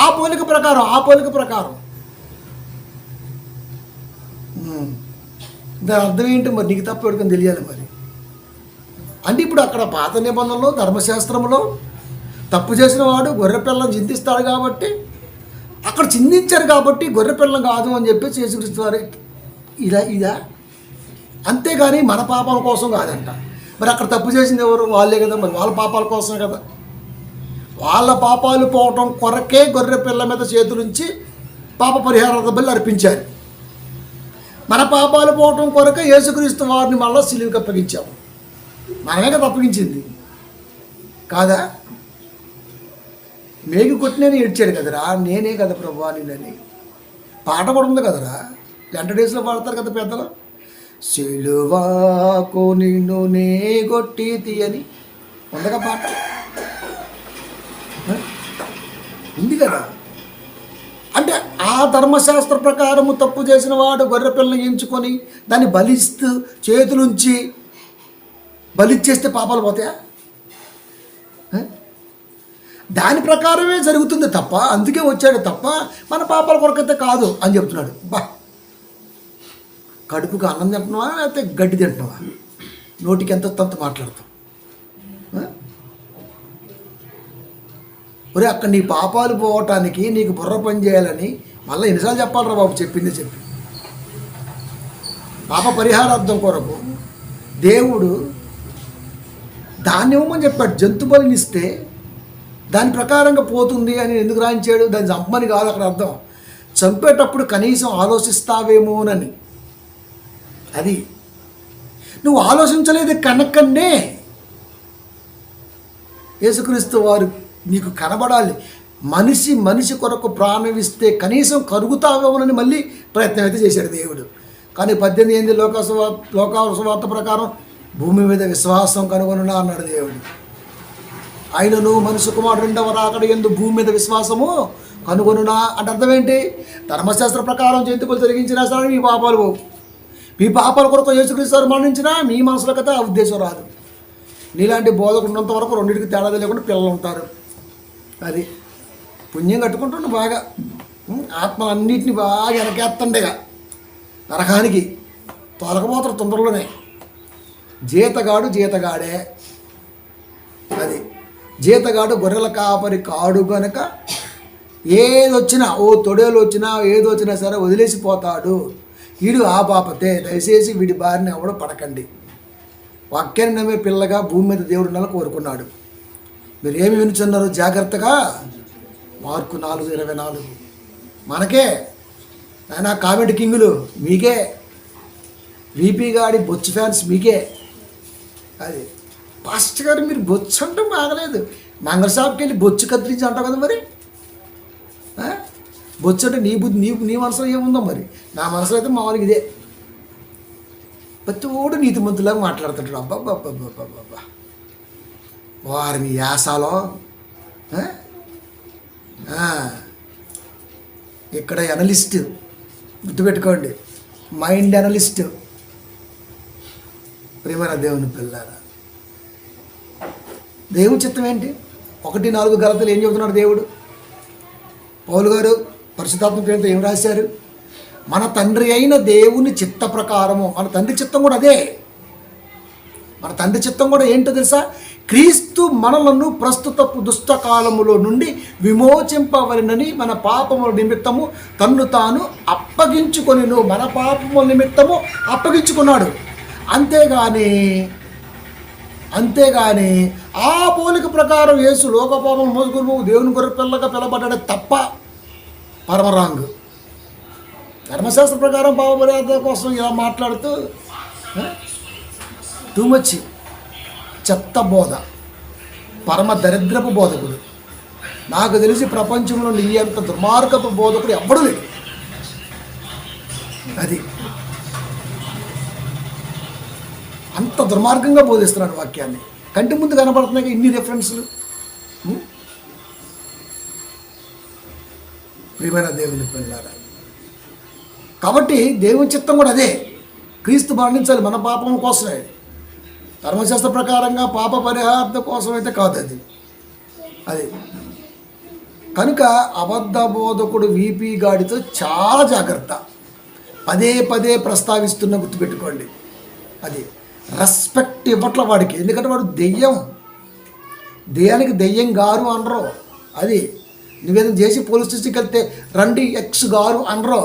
ఆ పోలిక ప్రకారం దాని అర్థం ఏంటి మరి? నీకు తప్ప ఎవరికని తెలియాలి మరి. అంటే ఇప్పుడు అక్కడ పాత నిబంధనలో ధర్మశాస్త్రంలో తప్పు చేసిన వాడు గొర్రె పిల్లను చిందిస్తాడు కాబట్టి, అక్కడ చిందించారు కాబట్టి గొర్రె పిల్లం కాదు అని చెప్పేసి యేసుక్రీస్తు ఇదా. అంతేగాని మన పాపాల కోసం కాదంట. మరి అక్కడ తప్పు చేసింది ఎవరు? వాళ్ళే కదా. మరి వాళ్ళ పాపాల కోసమే కదా. వాళ్ళ పాపాలు పోవటం కొరకే గొర్రె పిల్ల మీద చేతులుంచి పాప పరిహారార్థ బలి అర్పించారు. మన పాపాలు పోవటం కొరకే యేసుక్రీస్తు వారిని మళ్ళీ సిలువకి అప్పగించాము. మనమే కదా అప్పగించింది కాదా? మేగి కొట్టినని ఏడ్చాడు కదరా, నేనే కదా ప్రభువా నిన్నని. పాట కూడా ఉంది కదరా, లెంట డేస్లో పాడతారు కదా పెద్దలు. సిలువాకు నిన్ను నే కొట్టి తీయని ఉండగా పాట ఉంది కదా. అంటే ఆ ధర్మశాస్త్ర ప్రకారము తప్పు చేసిన వాడు గొర్రె పిల్లని ఎంచుకొని దాన్ని బలిస్తూ చేతులుంచి బలిచ్చేస్తే పాపాలు పోతాయా? దాని ప్రకారమే జరుగుతుంది తప్ప, అందుకే వచ్చాడు తప్ప మన పాపాల కొరకైతే కాదు అని చెప్తున్నాడు. కడుపుకు అన్నం తింటున్నావా లేకపోతే గడ్డి తింటున్నావా? నోటికి ఎంత తంత మాట్లాడతావు. ఒరే అక్కడ నీ పాపాలు పోవటానికి నీకు బుర్ర పని చేయాలని మళ్ళీ ఎన్నిసార్లు చెప్పాలరా బాబు? చెప్పింది చెప్పి పాప పరిహారార్థం కొరకు దేవుడు దాన్ని ఇవ్వమని చెప్పాడు. జంతు బలినిస్తే దాని ప్రకారంగా పోతుంది అని ఎందుకు రాయించాడు? దాన్ని చంపమని కాదు అక్కడ అర్థం. చంపేటప్పుడు కనీసం ఆలోచిస్తావేమోనని. అది నువ్వు ఆలోచించలేదు కనుకనే యేసుక్రీస్తు వారు నీకు కనబడాలి. మనిషి కొరకు ప్రాణం ఇస్తే కనీసం కరుగుతావేమోనని మళ్ళీ ప్రయత్నం అయితే చేశాడు దేవుడు. కానీ 18 లోకాసువార్త ప్రకారం భూమి మీద విశ్వాసం కనుగొనున్నా అన్నాడు దేవుడు. ఆయనను మనుష్య కుమారుడు రెండవ రాకడ యందు భూమి మీద విశ్వాసము కనుగొనునా అంటే అర్థం ఏంటి? ధర్మశాస్త్ర ప్రకారం జంతువులు తొలగించినా సరే మీ పాపాలు పోవు. మీ పాపాల కొరకు యేసుక్రీస్తు వారు మరణించినా మీ మనసులో కదా ఆ ఉద్దేశం రాదు. నీలాంటి బోధకు ఉన్నంత వరకు రెండింటికి తేడా లేకుండా పిల్లలు ఉంటారు. అది పుణ్యం కట్టుకుంటుండే బాగా ఆత్మలన్నింటినీ బాగా వెనకేస్తుండేగా నరకానికి తొలగబోతారు తొందరలోనే. జీతగాడే. అది జీతగాడు గొర్రెల కాపరి కాడు గనక ఏదొచ్చినా తొడేలు వచ్చినా ఏదొచ్చినా సరే వదిలేసిపోతాడు. వీడు ఆ పాపతే. దయచేసి వీడి బారిని ఎవడో పడకండి. వాక్యాన్ని నమ్మే పిల్లగా భూమి మీద దేవుడు ఉండాలని కోరుకున్నాడు. మీరు ఏమి వినుచున్నారు జాగ్రత్తగా? మార్కు 4:24 మనకే. ఆయన కామెంట్ కింగులు మీకే, వీపీ గాడి బొచ్చు ఫ్యాన్స్ మీకే. అది పాస్టర్ గారు మీరు బొచ్చు అంటాం బాగలేదు. మంగళ షాప్కి వెళ్ళి బొచ్చు కత్తిరించి అంటావు కదా మరి. బొచ్చు అంటే నీ బుద్ధి నీ మనసులో ఏముందో మరి. నా మనసులో అయితే మామూలుగా ఇదే. ప్రతివాడు నీతిమంతులాగా మాట్లాడుతుంటాడు. అబ్బాబ్బాబ్బాబ్బాబ్బా వారిని యాసాలో. ఇక్కడ ఎనలిస్ట్ గుర్తుపెట్టుకోండి, మైండ్ ఎనలిస్ట్. ప్రియమైన దేవుని పిల్లారా, దేవుని చిత్తం ఏంటి? 1:4 గలతీలు ఏం చెబుతున్నాడు దేవుడు? పౌలు గారు పరిశుద్ధాత్మ ప్రేమతో ఏం రాశారు? మన తండ్రి అయిన దేవుని చిత్త ప్రకారము. మన తండ్రి చిత్తం కూడా అదే. మన తండ్రి చిత్తం కూడా ఏంటో తెలుసా? క్రీస్తు మనలను ప్రస్తుతపు దుష్టకాలములో నుండి విమోచింపవలెనని మన పాపముల నిమిత్తము తన్ను తాను అప్పగించుకొనిను. మన పాపముల నిమిత్తము అప్పగించుకున్నాడు. అంతేగాని ఆ పోలిక ప్రకారం యేసు లోకపాపం మోసుకుని దేవుని గొర్రె పిల్లగా పిలబడ్డాడే తప్ప పరమరాంగ్. ధర్మశాస్త్ర ప్రకారం పాప మర్యాద కోసం ఇలా మాట్లాడుతూ టూ మచ్ చెత్త బోధ, పరమ దరిద్రపు బోధకుడు. నాకు తెలిసి ప్రపంచంలో నీ అంత దుర్మార్గపు బోధకుడు ఎవ్వడూ లేడు. అది అంత దుర్మార్గంగా బోధిస్తున్నాడు వాక్యాన్ని. కంటి ముందు కనబడుతున్నాయి ఇన్ని రెఫరెన్స్లు. ప్రియమైన దేవుని పిల్లారా, కాబట్టి దేవుని చిత్తం కూడా అదే. క్రీస్తు మరణించాలి మన పాపం కోసమే. ధర్మశాస్త్ర ప్రకారంగా పాప పరిహారం కోసం అయితే కాదు అది. కనుక అబద్ధ బోధకుడు వీపీ గాడితో చాలా జాగ్రత్త. పదే ప్రస్తావిస్తున్న గుర్తుపెట్టుకోండి. అది రెస్పెక్ట్ ఇవ్వట్ల వాడికి. ఎందుకంటే వాడు దెయ్యానికి దెయ్యం గారు అనరు. అది నివేదన చేసి పోలీస్ స్టేషన్కి వెళ్తే రండి ఎక్స్ గారు అనరు.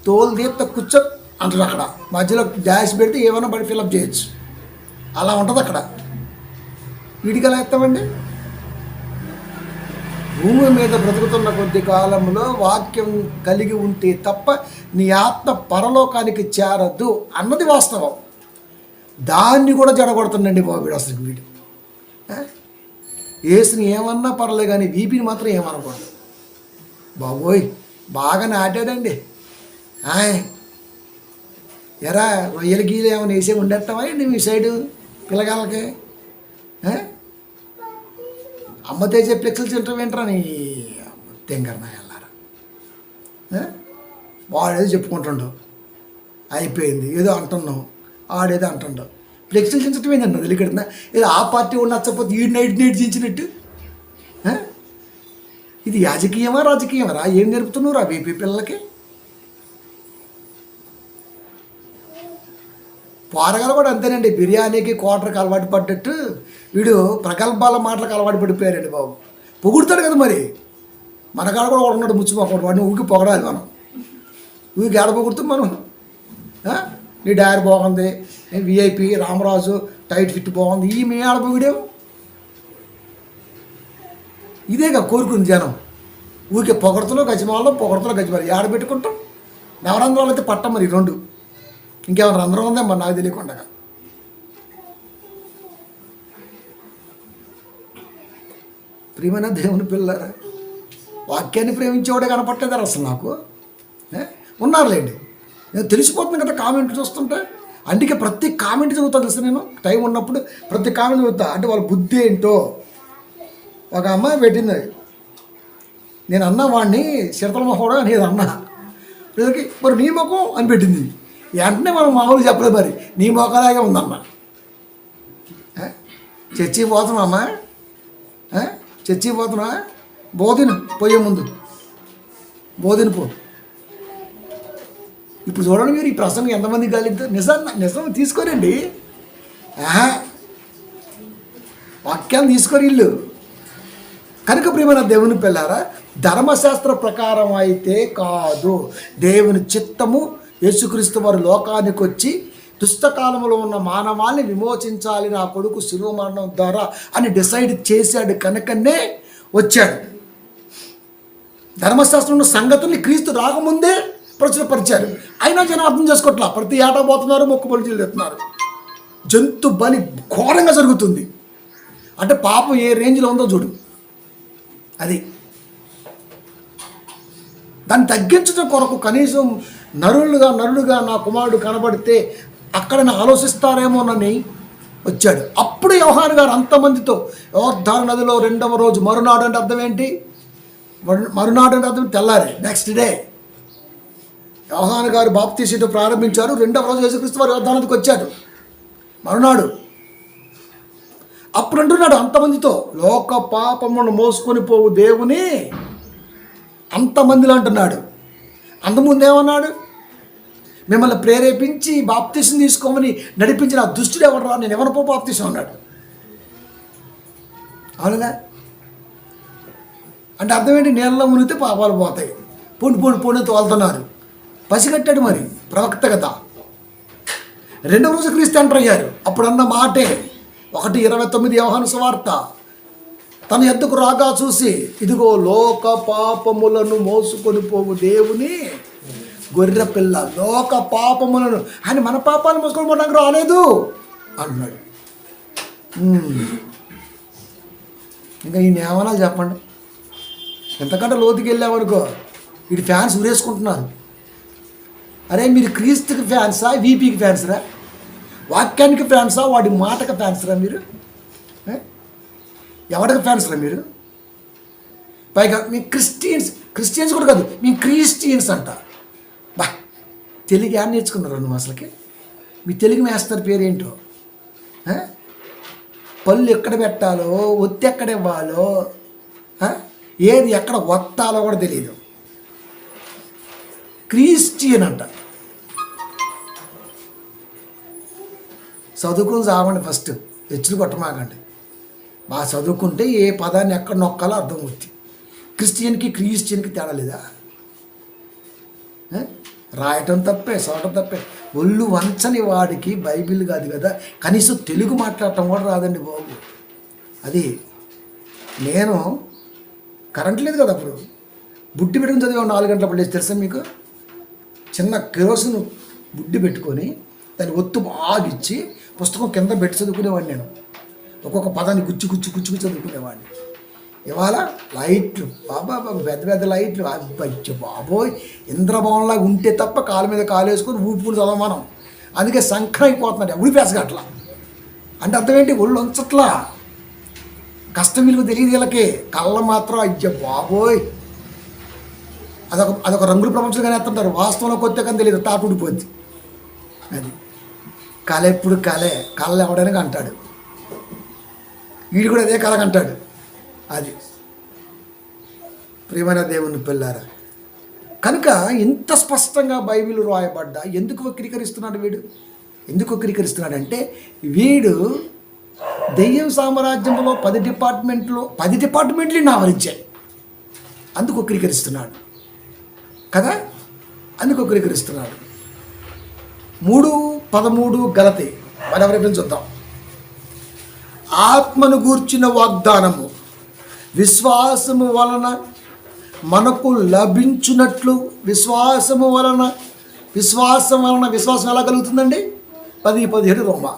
తోలు దీప్త కూర్చో అంటారు. అక్కడ మధ్యలో డాష్ పెడితే ఏమైనా బడి ఫిల్అప్ చేయొచ్చు. అలా ఉంటుంది అక్కడ. వీడికి ఎలా ఎత్తామండి? భూమి మీద బ్రతుకుతున్న కొద్ది కాలంలో వాక్యం కలిగి ఉంటే తప్ప నీ ఆత్మ పరలోకానికి చేరదు అన్నది వాస్తవం. దాన్ని కూడా జడగొడుతుండండి బాబు వీడు. అసలు వీడు ఏసుని ఏమన్నా పర్లే కానీ వీపీని మాత్రం ఏమనకూడదు. బాబోయ్ బాగా నాటాడండి. ఎరా రొయ్యల గీలు ఏమైనా వేసే ఉండేస్తావా నువ్వు ఈ సైడు పిల్లగాళ్ళకి? అమ్మ తెచ్చే ఫ్లెక్స్లు తింటాం ఏంట్రా నీ తెంగరనా వెళ్ళారా? వాడేదో చెప్పుకుంటుండవు, అయిపోయింది ఏదో అంటున్నావు, ఆడేదో అంటుండవు. ఫ్లెక్స్లు చించటం ఏంటన్నా తెలియకడుతున్నా? ఏదో ఆ పార్టీ ఉన్న నచ్చకపోతే ఈ నైట్ చించినట్టు. ఇది రాజకీయమా ఏం నేర్పుతున్నావు రా బీపీ పిల్లలకి? పోరగాలు కూడా అంతేనండి. బిర్యానీకి క్వార్టర్కి అలవాటు పడ్డట్టు వీడు ప్రగల్భాల మాటలకు అలవాటు పడిపోయారండి బాబు. పొగుడుతాడు కదా మరి. మన కాడ కూడా ఉన్నాడు ముచ్చిపోకూడదు. వాడిని ఊరికి పొగడాలి మనం. ఊరికి ఆడ పొగుడుతాం మనం. నీ డైర్ బాగుంది, నేను విఐపి రామరాజు టైట్ ఫిట్ బాగుంది, ఈ మీ ఆడ పొగిడావు. ఇదేగా కోరుకుంది జనం. ఊరికే పొగడతలో గజమాలు ఏడ పెట్టుకుంటాం. నవరంధ్రాలు అయితే పట్టం మరి 2. ఇంకేమైనా రంధ్రం ఉందా మరి నాకు తెలియకుండా. ప్రియమైన దేవుని పిల్లరా, వాక్యాన్ని ప్రేమించేవాడే కనపట్టలేదారు అసలు నాకు. ఉన్నారులేండి, నేను తెలిసిపోతుంది కదా కామెంట్ చూస్తుంటే. అందుకే ప్రతి కామెంట్ చదువుతాను తెలుసు. నేను టైం ఉన్నప్పుడు ప్రతి కామెంట్ చదువుతా. అంటే వాళ్ళ బుద్ధి ఏంటో. ఒక అమ్మాయి పెట్టింది, నేను అన్నా వాడిని శీతల మొహోడా అనేది అన్నా, మరి నీ ముఖం అని పెట్టింది. వెంటనే మనం మామూలు చెప్పలేదు, మరి నీ మొఖలాగే ఉందమ్మా. చర్చికి పోతున్నామ్మా, చర్చికి పోతున్నా, బోధిన పోయే ముందు బోధిన పో. ఇప్పుడు చూడండి మీరు, ఈ ప్రసంగం ఎంతమంది కలిగితే నిజం తీసుకోరండి. వాక్యాన్ని తీసుకోరు ఇల్లు. కనుక ప్రియమైన దేవుని పిల్లారా, ధర్మశాస్త్ర ప్రకారం అయితే కాదు, దేవుని చిత్తము యేసుక్రీస్తు వారు లోకానికి వచ్చి దుష్టకాలంలో ఉన్న మానవాల్ని విమోచించాలి నా కొడుకు శిలువ మరణం ద్వారా అని డిసైడ్ చేశాడు. కనుకనే వచ్చాడు. ధర్మశాస్త్రంలో సంగతుల్ని క్రీస్తు రాకముందే ప్రచురపరిచారు. అయినా జనం అర్థం చేసుకోవట్లా. ప్రతి ఏటా పోతున్నారు, మొక్కుబడులు చెల్లిస్తున్నారు. జంతు బలి ఘోరంగా జరుగుతుంది. అంటే పాపం ఏ రేంజ్లో ఉందో చూడు. అది దాన్ని తగ్గించడం కొరకు కనీసం నరులుగా నా కుమారుడు కనబడితే అక్కడ ఆలోచిస్తారేమోనని వచ్చాడు. అప్పుడు యోహాను గారు అంతమందితో యోర్దాను నదిలో 2వ రోజు, మరునాడు అంటే అర్థం ఏంటి? మరునాడు అంటే అర్థం తెల్లారి, నెక్స్ట్ డే యోహాను గారు బాప్తీసం ప్రారంభించారు. 2వ రోజు యేసుక్రీస్తు వారు యోర్దాను నదికి వచ్చాడు మరునాడు. అప్పుడు అంటున్నాడు అంతమందితో, లోక పాపమును మోసుకొని పోవు దేవుని అంతమందిలో అంటున్నాడు. అంతకుముందు ఏమన్నాడు? మిమ్మల్ని ప్రేరేపించి బాప్తీసం తీసుకోమని నడిపించిన ఆ దుష్టుడు ఎవడరా, నేను ఎవరిపో బాప్తీసం అన్నాడు. అవునుగా? అంటే అర్థం ఏంటి? నీళ్ళలో మునిగితే పాపాలు పోతాయి, పొండి తోలుతున్నారు. పసిగట్టాడు మరి ప్రవక్త కదా. 2వ రోజు క్రీస్తు ఎంటర్ అయ్యారు. అప్పుడన్న మాటే 1:29 యోహాను సువార్త, తన ఎద్దుకు రాగా చూసి, ఇదిగో లోక పాపములను మోసుకొని పోవు దేవుని గొర్రె పిల్ల. లోక పాపములను, ఆయన మన పాపాలను మోసుకొని పోవడానికి రాలేదు అన్నాడు. ఇంకా ఈయన ఏమన్నా చెప్పండి. ఎంతకంటే లోతుకి వెళ్ళామనుకో వీడి ఫ్యాన్స్ ఊరేసుకుంటున్నారు. అరే మీరు క్రీస్తుకి ఫ్యాన్సా, వీపీకి ఫ్యాన్స్రా? వాక్యానికి ఫ్యాన్సా, వాడి మాటకి ఫ్యాన్స్రా మీరు? ఎవరికి ఫ్యాన్స్రా మీరు? పైగా మీ క్రిస్టియన్స్ కూడా కాదు, మీ క్రిస్టియన్స్ అంట. బా, తెలుగు ఏం నేర్చుకున్నారు నువ్వు అసలుకి? మీ తెలుగు మాస్టర్ పేరేంటో, పళ్ళు ఎక్కడ పెట్టాలో, ఒత్తి ఎక్కడ ఇవ్వాలో, ఏది ఎక్కడ ఒత్తాలో కూడా తెలియదు. క్రిస్టియన్ అంట. చదువుకుని చావండి, ఫస్ట్ హెచ్చులు కొట్టమాకండి. బాగా చదువుకుంటే ఏ పదాన్ని ఎక్కడ నొక్కాలో అర్థం అవుతుంది. క్రిస్టియన్కి తేడా లేదా? రాయటం తప్పే, చదవటం తప్పే. ఒళ్ళు వంచని వాడికి బైబిల్ కాదు కదా, కనీసం తెలుగు మాట్లాడటం కూడా రాదండి బాబు. అది నేను కరెంట్ లేదు కదా అప్పుడు, బుడ్డి పెట్టుకుని చదివాను 4 గంటలప్పుడు లేచి. తెలుసా మీకు? చిన్న కెరోసిన్ బుడ్డి పెట్టుకొని దాన్ని ఒత్తు బాగిచ్చి పుస్తకం కింద పెట్టి చదువుకునేవాడిని. నేను ఒక్కొక్క పదాన్ని గుచ్చి చదువుకునేవాడిని. ఇవాళ లైట్లు, బాబా పెద్ద లైట్లు, అబ్బా బాబోయ్, ఇంద్రభవన్లాగా ఉంటే తప్ప కాళ్ళ మీద కాలు వేసుకొని ఊపుకుని చదవమానం. అందుకే సంక్రం అయిపోతున్నాడు, ఊడిపేసగా అట్లా. అంటే అర్థం ఏంటి? ఒళ్ళు ఉంచట్లా, కష్టం విలువ తెలియదు వీళ్ళకి. కళ్ళ మాత్రం అయ్య బాబోయ్, అదొక రంగుల ప్రపంచంగానే ఎత్తుంటారు. వాస్తవంలో కొత్త కానీ తెలియదు, తాటు ఊడిపోద్ది. అది కళ ఎప్పుడు కళ ఎవడైనా అంటాడు, వీడు కూడా అదే కలగంటాడు. అది ప్రియమైన దేవుని పిల్లారా, కనుక ఇంత స్పష్టంగా బైబిల్ రాయబడ్డా ఎందుకు వక్రీకరిస్తున్నాడు వీడు? ఎందుకు వక్రీకరిస్తున్నాడంటే, వీడు దెయ్యం సామ్రాజ్యంలో 10 డిపార్ట్మెంట్లు ఆవరించాయి. అందుకు వక్రీకరిస్తున్నాడు కదా, అందుకు వక్రీకరిస్తున్నాడు. 3:13 గలతీ మరెవరైనా చూద్దాం. ఆత్మను గూర్చిన వాగ్దానము విశ్వాసము వలన మనకు లభించున్నట్లు. విశ్వాసం ఎలా కలుగుతుందండి? 10:17 రోమా.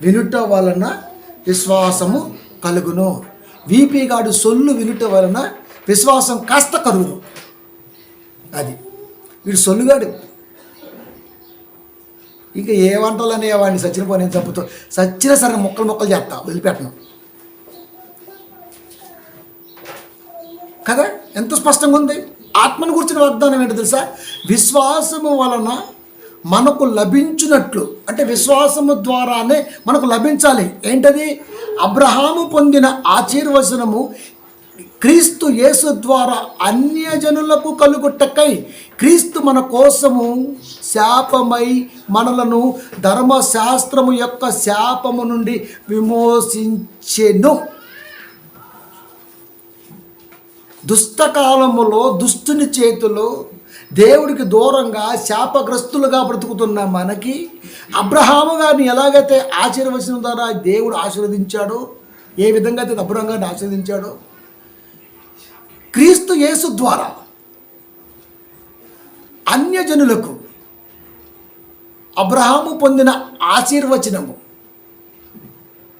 వినుట వలన విశ్వాసము కలుగును. వీపీ గాడు సొల్లు వినుట వలన విశ్వాసం కాస్త కలుగును. అది వీడు సొల్లుగాడు. ఇంకా ఏ వంటలు అనేవాడిని సచ్చిన పోనీ చంపుతూ సచ్చిన సరే మొక్కలు చేస్తా, వదిలిపెట్టను కదా. ఎంత స్పష్టంగా ఉంది. ఆత్మను గురించిన వాగ్దానం ఏంటో తెలుసా? విశ్వాసము వలన మనకు లభించినట్లు, అంటే విశ్వాసము ద్వారానే మనకు లభించాలి. ఏంటది? అబ్రహాము పొందిన ఆశీర్వచనము క్రీస్తు యేసు ద్వారా అన్యజనులకు కలుగుటకై క్రీస్తు మన కోసము శాపమై మనలను ధర్మశాస్త్రము యొక్క శాపము నుండి విమోచించెను. దుష్టకాలములో దుష్టుని చేతిలో దేవుడికి దూరంగా శాపగ్రస్తులుగా బ్రతుకుతున్న మనకి అబ్రహాము గారిని ఎలాగైతే ఆశీర్వచనం ద్వారా దేవుడు ఆశీర్వదించాడో, ఏ విధంగా అయితే అబ్రహాము గారిని ఆశీర్వదించాడో, క్రీస్తు యేసు ద్వారా అన్యజనులకు అబ్రహాము పొందిన ఆశీర్వచనము.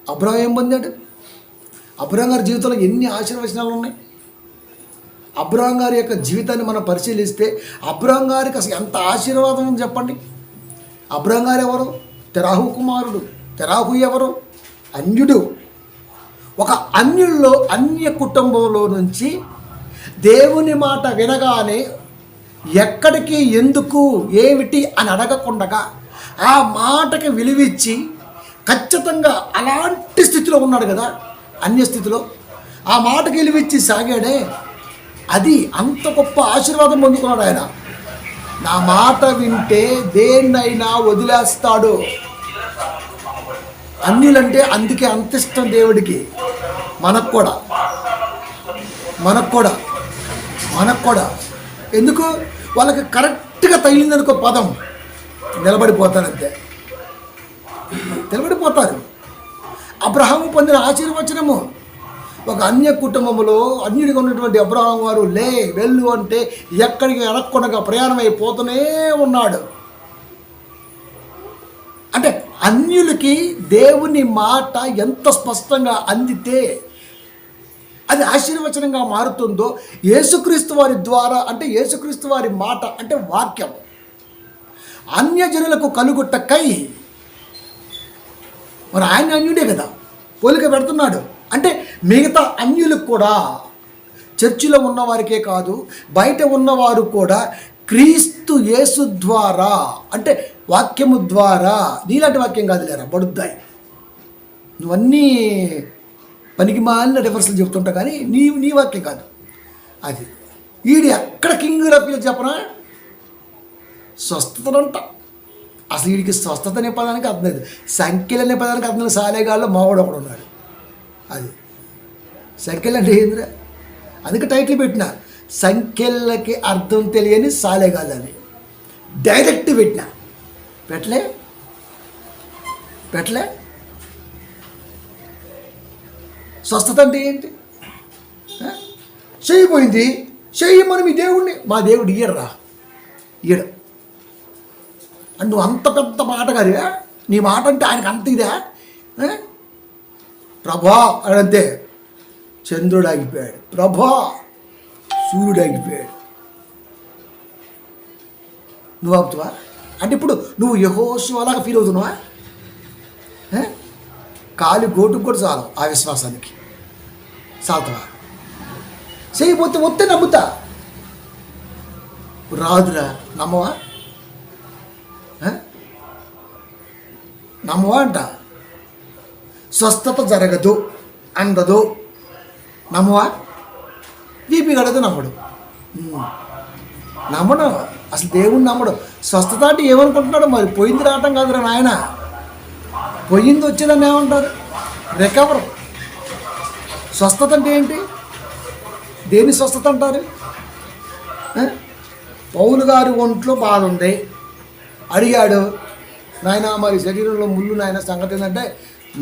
అబ్రహాం ఏం పొందాడు? అబ్రహాం గారి జీవితంలో ఎన్ని ఆశీర్వచనాలు ఉన్నాయి? అబ్రహాం గారి యొక్క జీవితాన్ని మనం పరిశీలిస్తే అబ్రహాం గారికి అసలు ఎంత ఆశీర్వాదం ఉంది చెప్పండి. అబ్రహాం గారు ఎవరు? తెరాహు కుమారుడు. తెరాహు ఎవరు? అన్యుడు. ఒక అన్యుల్లో, అన్య కుటుంబంలో నుంచి దేవుని మాట వినగానే ఎక్కడికి, ఎందుకు, ఏమిటి అని అడగకుండా ఆ మాటకి విలువిచ్చి ఖచ్చితంగా అలాంటి స్థితిలో ఉన్నాడు కదా, అన్య స్థితిలో ఆ మాటకి విలువిచ్చి సాగాడే. అది అంత గొప్ప ఆశీర్వాదం పొందుకున్నాడు ఆయన. నా మాట వింటే దేన్నైనా వదిలేస్తాడు. అన్యులంటే అందుకే అంత ఇష్టం దేవుడికి. మనకు కూడా ఎందుకు? వాళ్ళకి కరెక్ట్గా తగిలిందనుకో పదం, నిలబడిపోతారంతే, నిలబడిపోతారు. అబ్రహాము పొందిన ఆశీర్వచనము ఒక అన్య కుటుంబంలో అన్యుడిగా ఉన్నటువంటి అబ్రహాం గారు వెళ్ళు అంటే ఎక్కడికి అడగకుండా ప్రయాణం అయిపోతూనే ఉన్నాడు. అంటే అన్యులకి దేవుని మాట ఎంత స్పష్టంగా అందితే అది ఆశీర్వచనంగా మారుతుందో, యేసుక్రీస్తు వారి ద్వారా, అంటే యేసుక్రీస్తు వారి మాట అంటే వాక్యం అన్యజనులకు కలుగుటకై. మరి ఆయన అన్యుడే కదా, పోలిక పెడుతున్నాడు. అంటే మిగతా అన్యులకు కూడా, చర్చిలో ఉన్నవారికే కాదు బయట ఉన్నవారు కూడా క్రీస్తు యేసు ద్వారా, అంటే వాక్యము ద్వారా, నీలాంటి వాక్యం కాదు లేరా బడుద్దాయి, నువ్వన్నీ పనికి మాలిన రిఫరెన్స్లు చెప్తుంటా కానీ నీ వాక్యం కాదు అది. వీడు ఎక్కడ కింగ్ రఫీలు చెప్పనా? స్వస్థతనంట. అసలు వీడికి స్వస్థత అనే పదానికి అర్థం లేదు, సంఖ్యలు అనే పదానికి అర్థం లేదు. సాలేగాళ్ళు మావాడు ఒకడు ఉన్నాడు. అది సంఖ్యలు అంటే ఏందిరా? అందుకే టైటిల్ పెట్టిన, సంఖ్యలకి అర్థం తెలియని సాలేగాళ్ళు అని డైరెక్ట్ పెట్టలే. స్వస్థత అంటే ఏంటి? చెయ్యిపోయింది, చెయ్యమని మీ దేవుడిని, మా దేవుడు ఇయ్యడురా, ఇయ్యడు. అండ్ నువ్వు అంత పెద్ద మాట కాదువా, నీ మాట అంటే ఆయనకు అంత ఇదా? ప్రభా అదంతే, చంద్రుడు ఆగిపోయాడు, ప్రభా సూర్యుడు ఆగిపోయాడు. నువ్వు ఆపుతావా? అంటే ఇప్పుడు నువ్వు యెహోషువ అలాగా ఫీల్ అవుతున్నావా? కాలి గోటుకు కూడా చాలు ఆ విశ్వాసానికి, చాలుతావా? చేయబోతే వస్తే నమ్ముతా, రాదురా నమ్మవా? అంట. స్వస్థత జరగదు అందదు, నమ్మవా? వీపీ గడదు నమ్మడు అసలు దేవుణ్ణి నమ్మడు. స్వస్థత అంటే ఏమనుకుంటున్నాడు మరి? పోయింది రావటం కాదురా నాయన, పోయింది వచ్చేదని ఏమంటారు? రికవర్. స్వస్థత అంటే ఏంటి? దేని స్వస్థత అంటారు? పౌలు గారి ఒంట్లో బాధ ఉంది, అడిగాడు, నాయన మరి శరీరంలో ముళ్ళు నాయన, సంగతి ఏంటంటే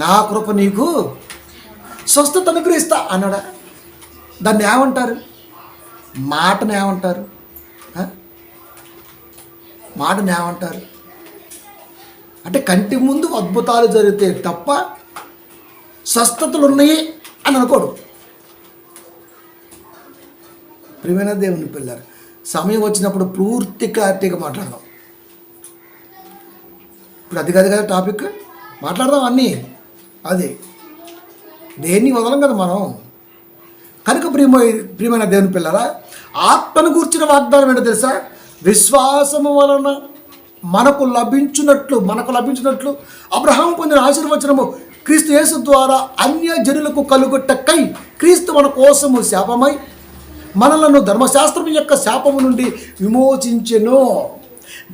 నా కృప నీకు స్వస్థత అనుగ్రహిస్తా అన్నాడా? దాన్ని ఏమంటారు? మాటను ఏమంటారు? మాటను ఏమంటారు? అంటే కంటి ముందు అద్భుతాలు జరిగితే తప్ప స్వస్థతలు ఉన్నాయి అని అనుకోడు. ప్రియమైన దేవుని పిల్లలు, సమయం వచ్చినప్పుడు పూర్తి క్లారిటీగా మాట్లాడదాం. ఇప్పుడు అది కాదు కదా టాపిక్, మాట్లాడదాం అన్నీ. అది దేన్ని వదలం కదా మనం. కనుక ప్రియమైన దేవుని పిల్లరా, ఆత్మను కూర్చిన వాగ్దానం ఏంటో తెలుసా? విశ్వాసము వలన మనకు లభించినట్లు అబ్రహాము పొందిన ఆశీర్వచనము క్రీస్తు యేసు ద్వారా అన్య జనులకు కలుగుటకై క్రీస్తు మన కోసము శాపమై మనలను ధర్మశాస్త్రం యొక్క శాపము నుండి విమోచించెను.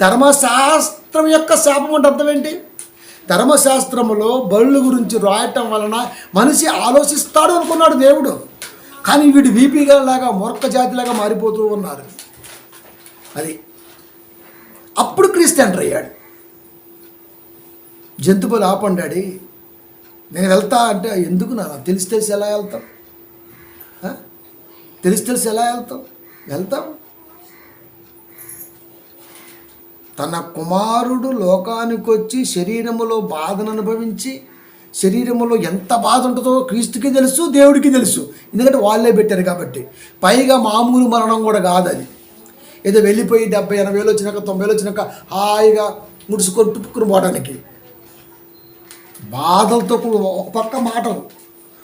ధర్మశాస్త్రం యొక్క శాపం అంటే అర్థం ఏంటి? ధర్మశాస్త్రములో బలుల గురించి రాయటం వలన మనిషి ఆలోచిస్తాడు అనుకున్నాడు దేవుడు. కానీ వీడు వీపీగా లాగా మూర్ఖ జాతిలాగా మారిపోతూ ఉన్నారు. అది అప్పుడు క్రీస్తు ఎంటర్ అయ్యాడు. జంతువులు ఆపండాడి, నేను వెళ్తా అంటే ఎందుకు నాన్న? తెలిసి ఎలా వెళ్తాం? తెలిసి ఎలా వెళ్తాం? తన కుమారుడు లోకానికి వచ్చి శరీరములో బాధను అనుభవించి, శరీరములో ఎంత బాధ ఉంటుందో క్రీస్తుకి తెలుసు, దేవుడికి తెలుసు. ఎందుకంటే వాళ్ళే పెట్టారు కాబట్టి. పైగా మామూలు మరణం కూడా కాదు అది. ఏదో వెళ్ళిపోయి 70-80 వేలు వచ్చినాక 90 వేలు వచ్చినాక హాయిగా ముడుచుకొని టుప్పుకుని పోవడానికి. బాధలతో కూడా ఒక పక్క మాటలు,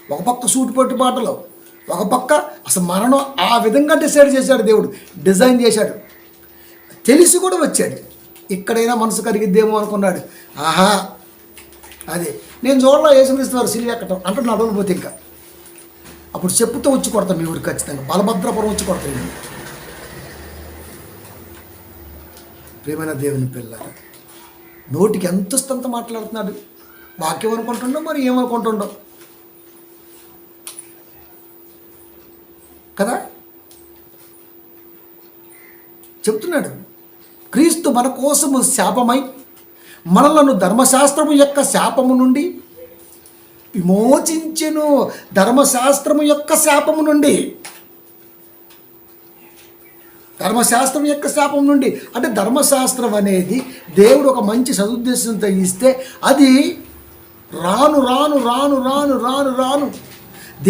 ఒక పక్క సూటిపట్టి మాటలు, ఒక పక్క అసలు మరణం ఆ విధంగా డిసైడ్ చేశాడు దేవుడు, డిజైన్ చేశాడు. తెలిసి కూడా వచ్చాడు. ఇక్కడైనా మనసు కరిగిద్దేమో అనుకున్నాడు. ఆహా, అదే నేను చూడలా యేసుక్రీస్తు వారు సిలువ ఎక్కటం అంటే నడవకపోతే ఇంకా అప్పుడు చెప్పుతో వచ్చి కొడతాను మీ ఊరికి ఖచ్చితంగా. బలభద్రపురం వచ్చి కొడతాను నేను. ప్రియమైన దేవుని పిల్లలు, నోటికి ఎంత వస్తుంత మాట్లాడుతున్నాడు. వాక్యం అనుకుంటుండో మరి ఏమనుకుంటుండో కదా. చెప్తున్నాడు, క్రీస్తు మన కోసము శాపమై మనలను ధర్మశాస్త్రము యొక్క శాపము నుండి విమోచించెను. ధర్మశాస్త్రము యొక్క శాపము నుండి, ధర్మశాస్త్రం యొక్క శాపం నుండి అంటే ధర్మశాస్త్రం అనేది దేవుడు ఒక మంచి సదుద్దేశంతో ఇస్తే అది రాను రాను రాను రాను రాను రాను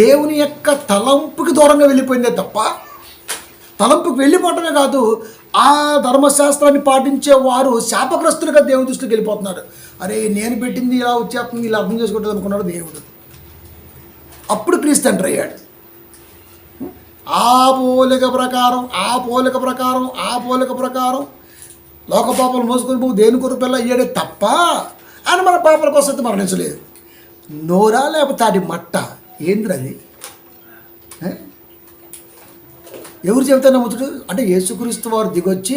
దేవుని యొక్క తలంపుకి దూరంగా వెళ్ళిపోయిందే తప్ప, తలంపుకి వెళ్ళిపోవటమే కాదు, ఆ ధర్మశాస్త్రాన్ని పాటించే వారు శాపగ్రస్తులుగా దేవుని దృష్టికి వెళ్ళిపోతున్నారు. అరే నేను పెట్టింది ఇలా వచ్చేస్తుంది, ఇలా అర్థం చేసుకుంటుంది అనుకున్నాడు దేవుడు. అప్పుడు క్రీస్తు ఎంటర్ అయ్యాడు. ఆ పోలిక ప్రకారం లోక పాపాలు మోసుకొని పోవు దేని కొరకు పిల్ల అయ్యాడే తప్ప ఆయన మన పాపాల కోసం మరణించలేదు. నోరా లేకపోతే తాటి మట్ట ఏంద్ర అది? ఎవరు చెబితే నమ్ముతుడు? అంటే యేసుక్రీస్తు వారు దిగొచ్చి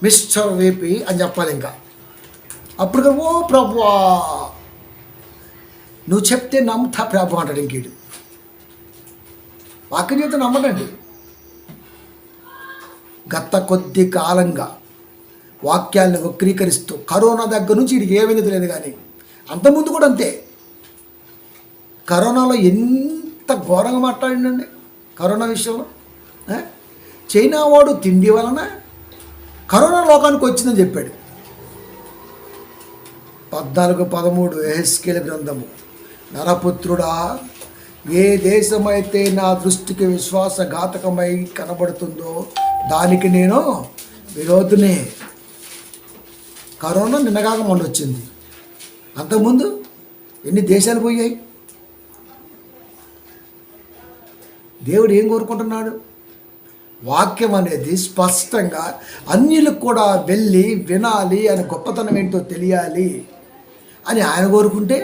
మిస్టర్ వేపి అని చెప్పాలి. ఇంకా అప్పుడు ఓ ప్రభువా నువ్వు చెప్తే నమ్ముతా ప్రభు అంటాడు. ఇంకేడు వాక్యం చెబితే నమ్మడండి. గత కొద్ది కాలంగా వాక్యాలను వక్రీకరిస్తూ కరోనా దగ్గర నుంచి వీడికి ఏమైంది తెలియదు, కానీ అంతకుముందు కూడా అంతే. కరోనాలో ఎంత ఘోరంగా మాట్లాడిండండి కరోనా విషయంలో. చైనా వాడు తిండి వలన కరోనా లోకానికి వచ్చిందని చెప్పాడు. 14:13 యెహెజ్కేలు గ్రంథము, నరపుత్రుడా ఏ దేశమైతే నా దృష్టికి విశ్వాసఘాతకమై కనబడుతుందో దానికి నేను విరోధినే. కరోనా నిన్నగాక మొన్న వచ్చింది, అంతకుముందు ఎన్ని దేశాలు పోయాయి. దేవుడు ఏం కోరుకుంటున్నాడు? వాక్యం అనేది స్పష్టంగా అన్యులకు కూడా వెళ్ళి వినాలి అని, గొప్పతనం ఏంటో తెలియాలి అని ఆయన కోరుకుంటే,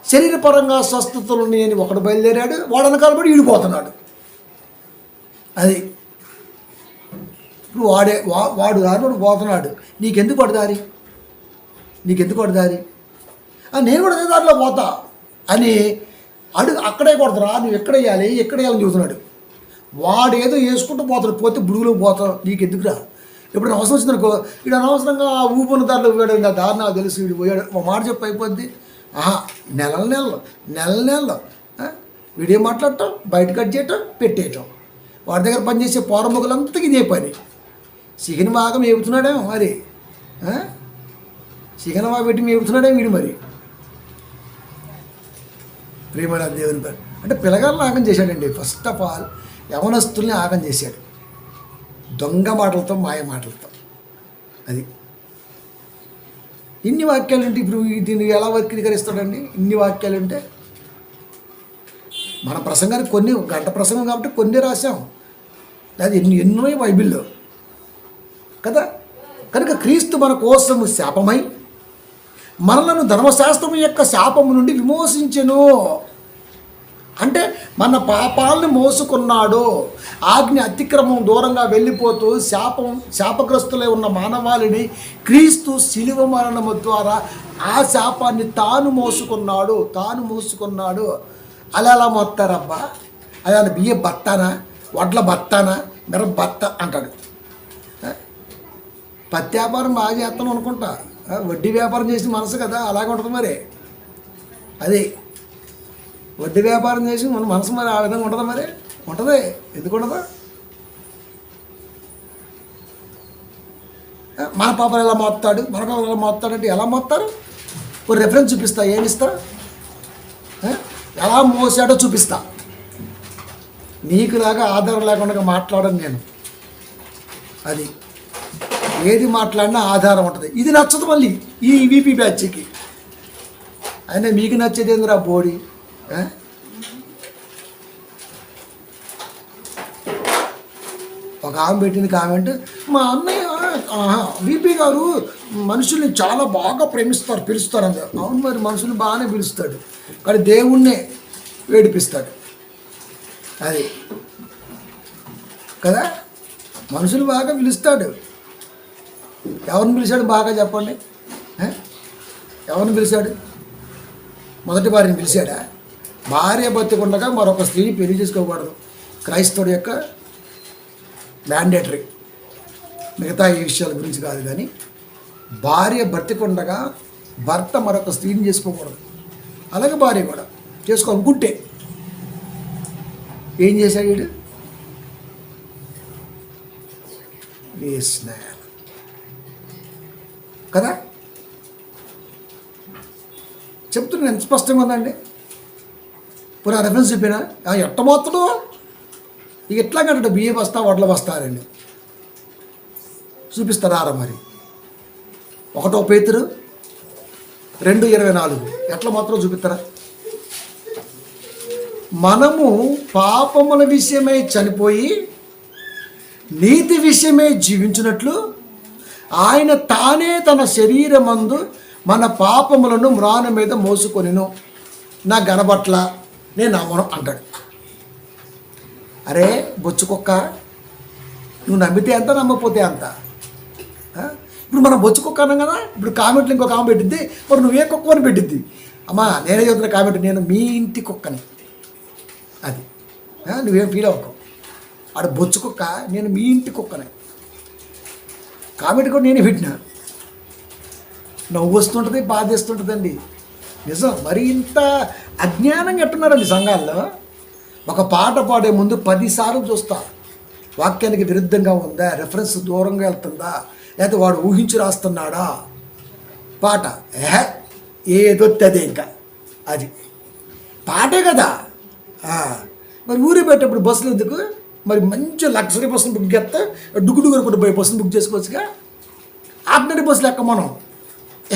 శరీరపరంగా స్వస్థతలు ఉన్నాయని ఒకడు బయలుదేరాడు, వాడు వెనకాలబడి ఈడిపోతున్నాడు. అది ఇప్పుడు వాడు దారిలో పోతున్నాడు. నీకెందుకు పడదారి నేను కూడా అదే దారిలో పోతా అని అక్కడే కొడతారా, నువ్వు ఎక్కడేయాలి చెబుతున్నాడు. వాడు ఏదో వేసుకుంటూ పోతాడు, పోతే బుడుగులో పోతాడు. నీకు ఎందుకురా? ఎప్పుడైనా అవసరం వచ్చిందనుకో, వీడు అనవసరంగా ఊపున్న దారిలో పోయాడు, నా దారి నాకు తెలుసు, వీడు పోయాడు, ఒక మాట చెప్పి అయిపోద్ది. నెల వీడేం మాట్లాడటం, బయట కట్ చేయటం, పెట్టేయటం, వాడి దగ్గర పనిచేసే పోరముఖలంతకి ఇదే పని. చికెన్ బాగా మేపుతున్నాడేమో మరి, చికెన్ బాగా పెట్టి మేపుతున్నాడేమో వీడు మరి. ప్రియమైన దేవుని పేరు అంటే పిల్లగాళ్ళని ఆగం చేశాడండి. ఫస్ట్ ఆఫ్ ఆల్ యవనస్తుల్ని ఆగం చేశాడు దొంగ మాటలతో, మాయ మాటలతో. అది ఇన్ని వాక్యాలు ఉంటే ఇప్పుడు దీన్ని ఎలా వక్రీకరిస్తాడండి? ఇన్ని వాక్యాలు ఉంటే మన ప్రసంగానికి కొన్ని గంట ప్రసంగం కాబట్టి కొన్ని రాసాం, లేదా ఎన్నో బైబిల్లో కదా. కనుక క్రీస్తు మన కోసము శాపమై మనలను ధర్మశాస్త్రం యొక్క శాపము నుండి విమోచించెను. అంటే మన పాపాలను మోసుకున్నాడు. ఆజ్ఞ అతిక్రమం దూరంగా వెళ్ళిపోతూ శాపగ్రస్తులై ఉన్న మానవాళిని క్రీస్తు శిలువ మరణము ద్వారా ఆ శాపాన్ని తాను మోసుకున్నాడు. అలా ఎలా మోస్తారబ్బా? అలా బియ్య బత్తానా, వడ్ల బత్తానా, మిరప బత్త అంటాడు. పత్తి వ్యాపారం బాగా చేస్తాను అనుకుంటా, వడ్డీ వ్యాపారం చేసిన మనసు కదా, అలాగే ఉంటుంది మరి. అది వడ్డీ వ్యాపారం చేసి మన మనసు మరి ఆ విధంగా ఉంటుందా? మరి ఉంటుంది. ఎందుకు ఉండదు? మన పాపలు ఎలా మోస్తాడు, మన పాపలు ఎలా మోస్తాడు అంటే ఎలా మోస్తారు? ఒక రెఫరెన్స్ చూపిస్తా. ఏమిస్తారు? ఎలా మోసాడో చూపిస్తా. నీకులాగా ఆధారం లేకుండా మాట్లాడను నేను. అది ఏది మాట్లాడినా ఆధారం ఉంటుంది. ఇది నచ్చదు మళ్ళీ ఈ వీపీ బ్యాచ్కి. అయినా మీకు నచ్చేది ఏందిరా బోడి? ఒక ఆమె పెట్టింది కామెంట్, మా అన్నయ్య వీపీ గారు మనుషుల్ని చాలా బాగా పిలుస్తారు అందరు. అవును మరి, మనుషుల్ని బాగానే పిలుస్తాడు, కానీ దేవుణ్ణే వేడిపిస్తాడు. అది కదా, మనుషులు బాగా పిలుస్తాడు. ఎవరిని పిలిచాడు బాగా చెప్పండి? ఎవరిని పిలిచాడు? మొదటి భార్యని పిలిచాడా? భార్య బతికుండగా మరొక స్త్రీని పెళ్లి చేసుకోకూడదు, క్రైస్తవుడి యొక్క మ్యాండేటరీ. మిగతా ఈ విషయాల గురించి కాదు, కానీ భార్య బతికుండగా భర్త మరొక స్త్రీని చేసుకోకూడదు. అలాగే భార్య కూడా చేసుకోనుకుంటే ఏం చేశాడు వీడు? కదా చెప్తున్నా, ఎంత స్పష్టంగా ఉందండి. పురా రెఫరెన్స్ చెప్పినా ఎట్ట మొత్తడు ఇక ఎట్లా కంటే బియ్య బస్తా వడ్ల బస్తారండి చూపిస్తారా మరి. 1 పేతురు 2:24 ఎట్లా మాత్రం చూపిస్తారా? మనము పాపముల విషయమై చనిపోయి నీతి విషయమై జీవించినట్లు ఆయన తానే తన శరీరమందు మన పాపములను మ్రాను మీద మోసుకొనిను. నా గనబట్ల నేను నమ్మను అంటాడు. అరే బొచ్చుకొక్క, నువ్వు నమ్మితే ఎంత, నమ్మకపోతే అంత. ఇప్పుడు మనం బొచ్చుకొక్క అన్నాం కదా. ఇప్పుడు కామెంట్లు ఇంకో కామెంట్ పెట్టిద్ది, మరి నువ్వే కుక్క అని పెట్టిద్ది. అమ్మా నేనే చెబుతున్న కామెంట్, నేను మీ ఇంటి కుక్కని. అది నువ్వేం ఫీల్ అవ్వకు. ఆడ బొచ్చుకొక్క, నేను మీ ఇంటి కుక్కని. కామెంట్ కూడా నేనే పెట్టినా. నవ్వు వస్తుంటుంది, బాధ వేస్తుంటుందండి. నిజం. మరి ఇంత అజ్ఞానంగా ఎట్టున్నారండి సంఘాల్లో. ఒక పాట పాడే ముందు 10 సార్లు చూస్తా, వాక్యానికి విరుద్ధంగా ఉందా, రెఫరెన్స్ దూరంగా వెళ్తుందా, లేకపోతే వాడు ఊహించి రాస్తున్నాడా పాట. ఏదో అదే ఇంకా అది పాటే కదా. మరి ఊరి పెట్టేప్పుడు బస్సులు ఎందుకు? మరి మంచి లగ్జరీ బస్సులు బుక్ చేస్తే డుగ్గుడు కొనుక్కుంటూ పోయి బస్సులు బుక్ చేసుకోవచ్చుగా. ఆర్డినరీ బస్సులు ఎక్క మనం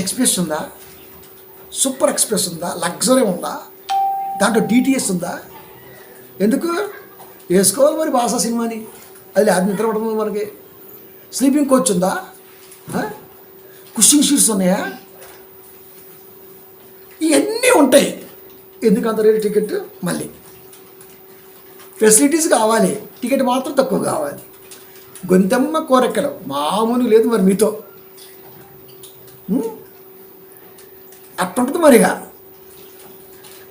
ఎక్స్ప్రెస్ ఉందా, సూపర్ ఎక్స్ప్రెస్ ఉందా, లగ్జరీ ఉందా, దాంట్లో డిటిఎస్ ఉందా? ఎందుకు వేసుకోవాలి మరి భాషా సినిమాని? అది లేదు నిద్ర పడుతుంది మనకి. స్లీపింగ్ కోచ్ ఉందా? కుషింగ్ షీట్స్ ఉన్నాయా? ఇవన్నీ ఉంటాయి. ఎందుకు అంత రేటు టికెట్? మళ్ళీ ఫెసిలిటీస్ కావాలి, టికెట్ మాత్రం తక్కువ కావాలి. గొంతెమ్మ కోరెక్కలు మామూలు లేదు మరి మీతో. అట్టుంటుంది మరిగా.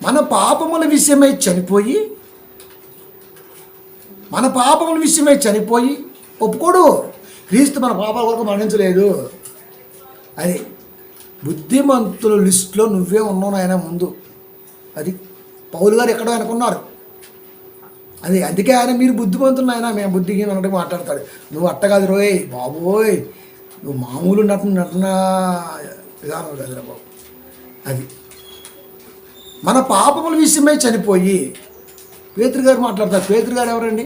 మన పాపముల విషయమై చనిపోయి ఒప్పుకోడు. క్రీస్తు మన పాపాల వరకు మరణించలేదు. అది బుద్ధిమంతుల లిస్టులో నువ్వే ఉన్నావు ఆయన ముందు. అది పౌలు గారు ఎక్కడో అనుకున్నారు. అది అందుకే ఆయన మీరు బుద్ధిమంతులు ఆయన మేము బుద్ధిహీనం అన్నట్టు మాట్లాడతాడు. నువ్వు అట్ట కాదు రోయ్ బాబోయ్, నువ్వు మామూలు నటన విధానం కదరా బాబు. అది మన పాపముల విషయమై చనిపోయి పేతురు గారు మాట్లాడతారు. పేతురు గారు ఎవరండి?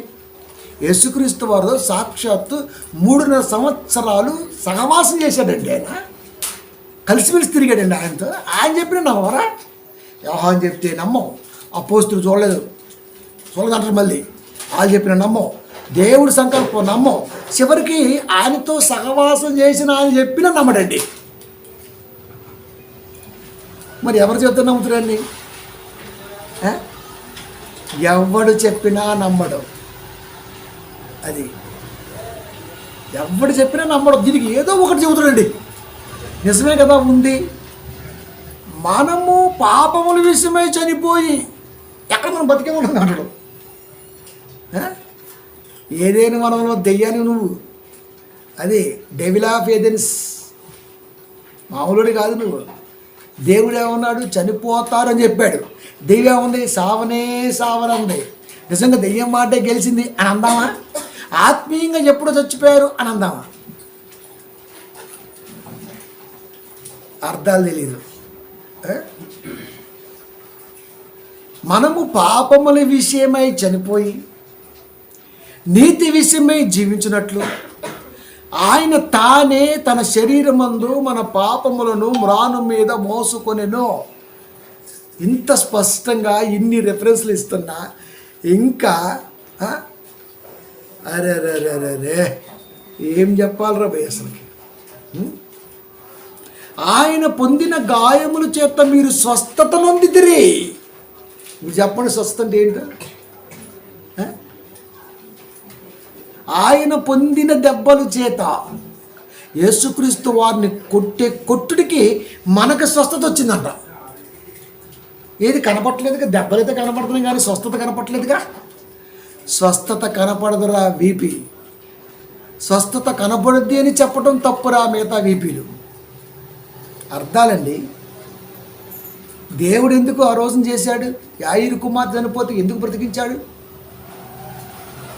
యేసుక్రీస్తు వారు సాక్షాత్తు 3.5 సంవత్సరాలు సహవాసం చేశాడండి. ఆయన కలిసిమెలిసి తిరిగాడండి ఆయనతో. ఆయన చెప్పిన నమ్మవరా? యోహాను చెప్తే నమ్మం, అపోస్తులు చూడదంటారు, మళ్ళీ వాళ్ళు చెప్పిన నమ్మం, దేవుడి సంకల్పం నమ్మం, చివరికి ఆయనతో సహవాసం చేసిన ఆయన చెప్పిన నమ్మడండి. మరి ఎవరు చెప్తే నమ్ముతారండి? ఎవడు చెప్పినా నమ్మడం. అది ఎవడు చెప్పినా నమ్మడం. దీనికి ఏదో ఒకటి చెబుతాడండి. నిజమే కదా ఉంది. మనము పాపముల విషయమై చనిపోయి ఎక్కడ మనం బతికే ఉన్నాం అంటాడు. ఏదైనా మనలో దెయ్యానికి నువ్వు, అది డెవిల్ ఆఫ్ ఏథెన్స్, మామూలుడి కాదు నువ్వు. దేవుడు ఏమన్నాడు? చనిపోతారు అని చెప్పాడు. దెయ్యం ఉంది సావనంది. నిజంగా దెయ్యం మాటే గెలిచింది అని అందామా? ఆత్మీయంగా ఎప్పుడో చచ్చిపోయారు అని అందామా? అర్థాలు తెలీదు. మనము పాపముల విషయమై చనిపోయి నీతి విషయమై జీవించినట్లు ఆయన తానే తన శరీరమందు మన పాపములను మ్రాను మీద మోసుకొనెను. ఇంత స్పష్టంగా ఇన్ని రెఫరెన్స్లు ఇస్తున్నా ఇంకా అరే ఏం చెప్పాలరా భయ్ అసలుకి. ఆయన పొందిన గాయముల చేత మీరు స్వస్థత నొందితిరి. మీరు చెప్పండి, స్వస్థత అంటే ఏంటో? ఆయన పొందిన దెబ్బల చేత, యేసుక్రీస్తు వారిని కొట్టుడికి మనకు స్వస్థత వచ్చిందంట. ఏది కనపడలేదుగా? దెబ్బలైతే కనపడుతున్నాయి కానీ స్వస్థత కనపడలేదుగా. స్వస్థత కనపడదురా వీపీ, స్వస్థత కనపడుద్ది అని చెప్పడం తప్పురా మిగతా వీపీలు. అర్థాలండి. దేవుడు ఎందుకు ఆ రోజున చేశాడు? యాయిరు కుమార్ చనిపోతే ఎందుకు బ్రతికించాడు?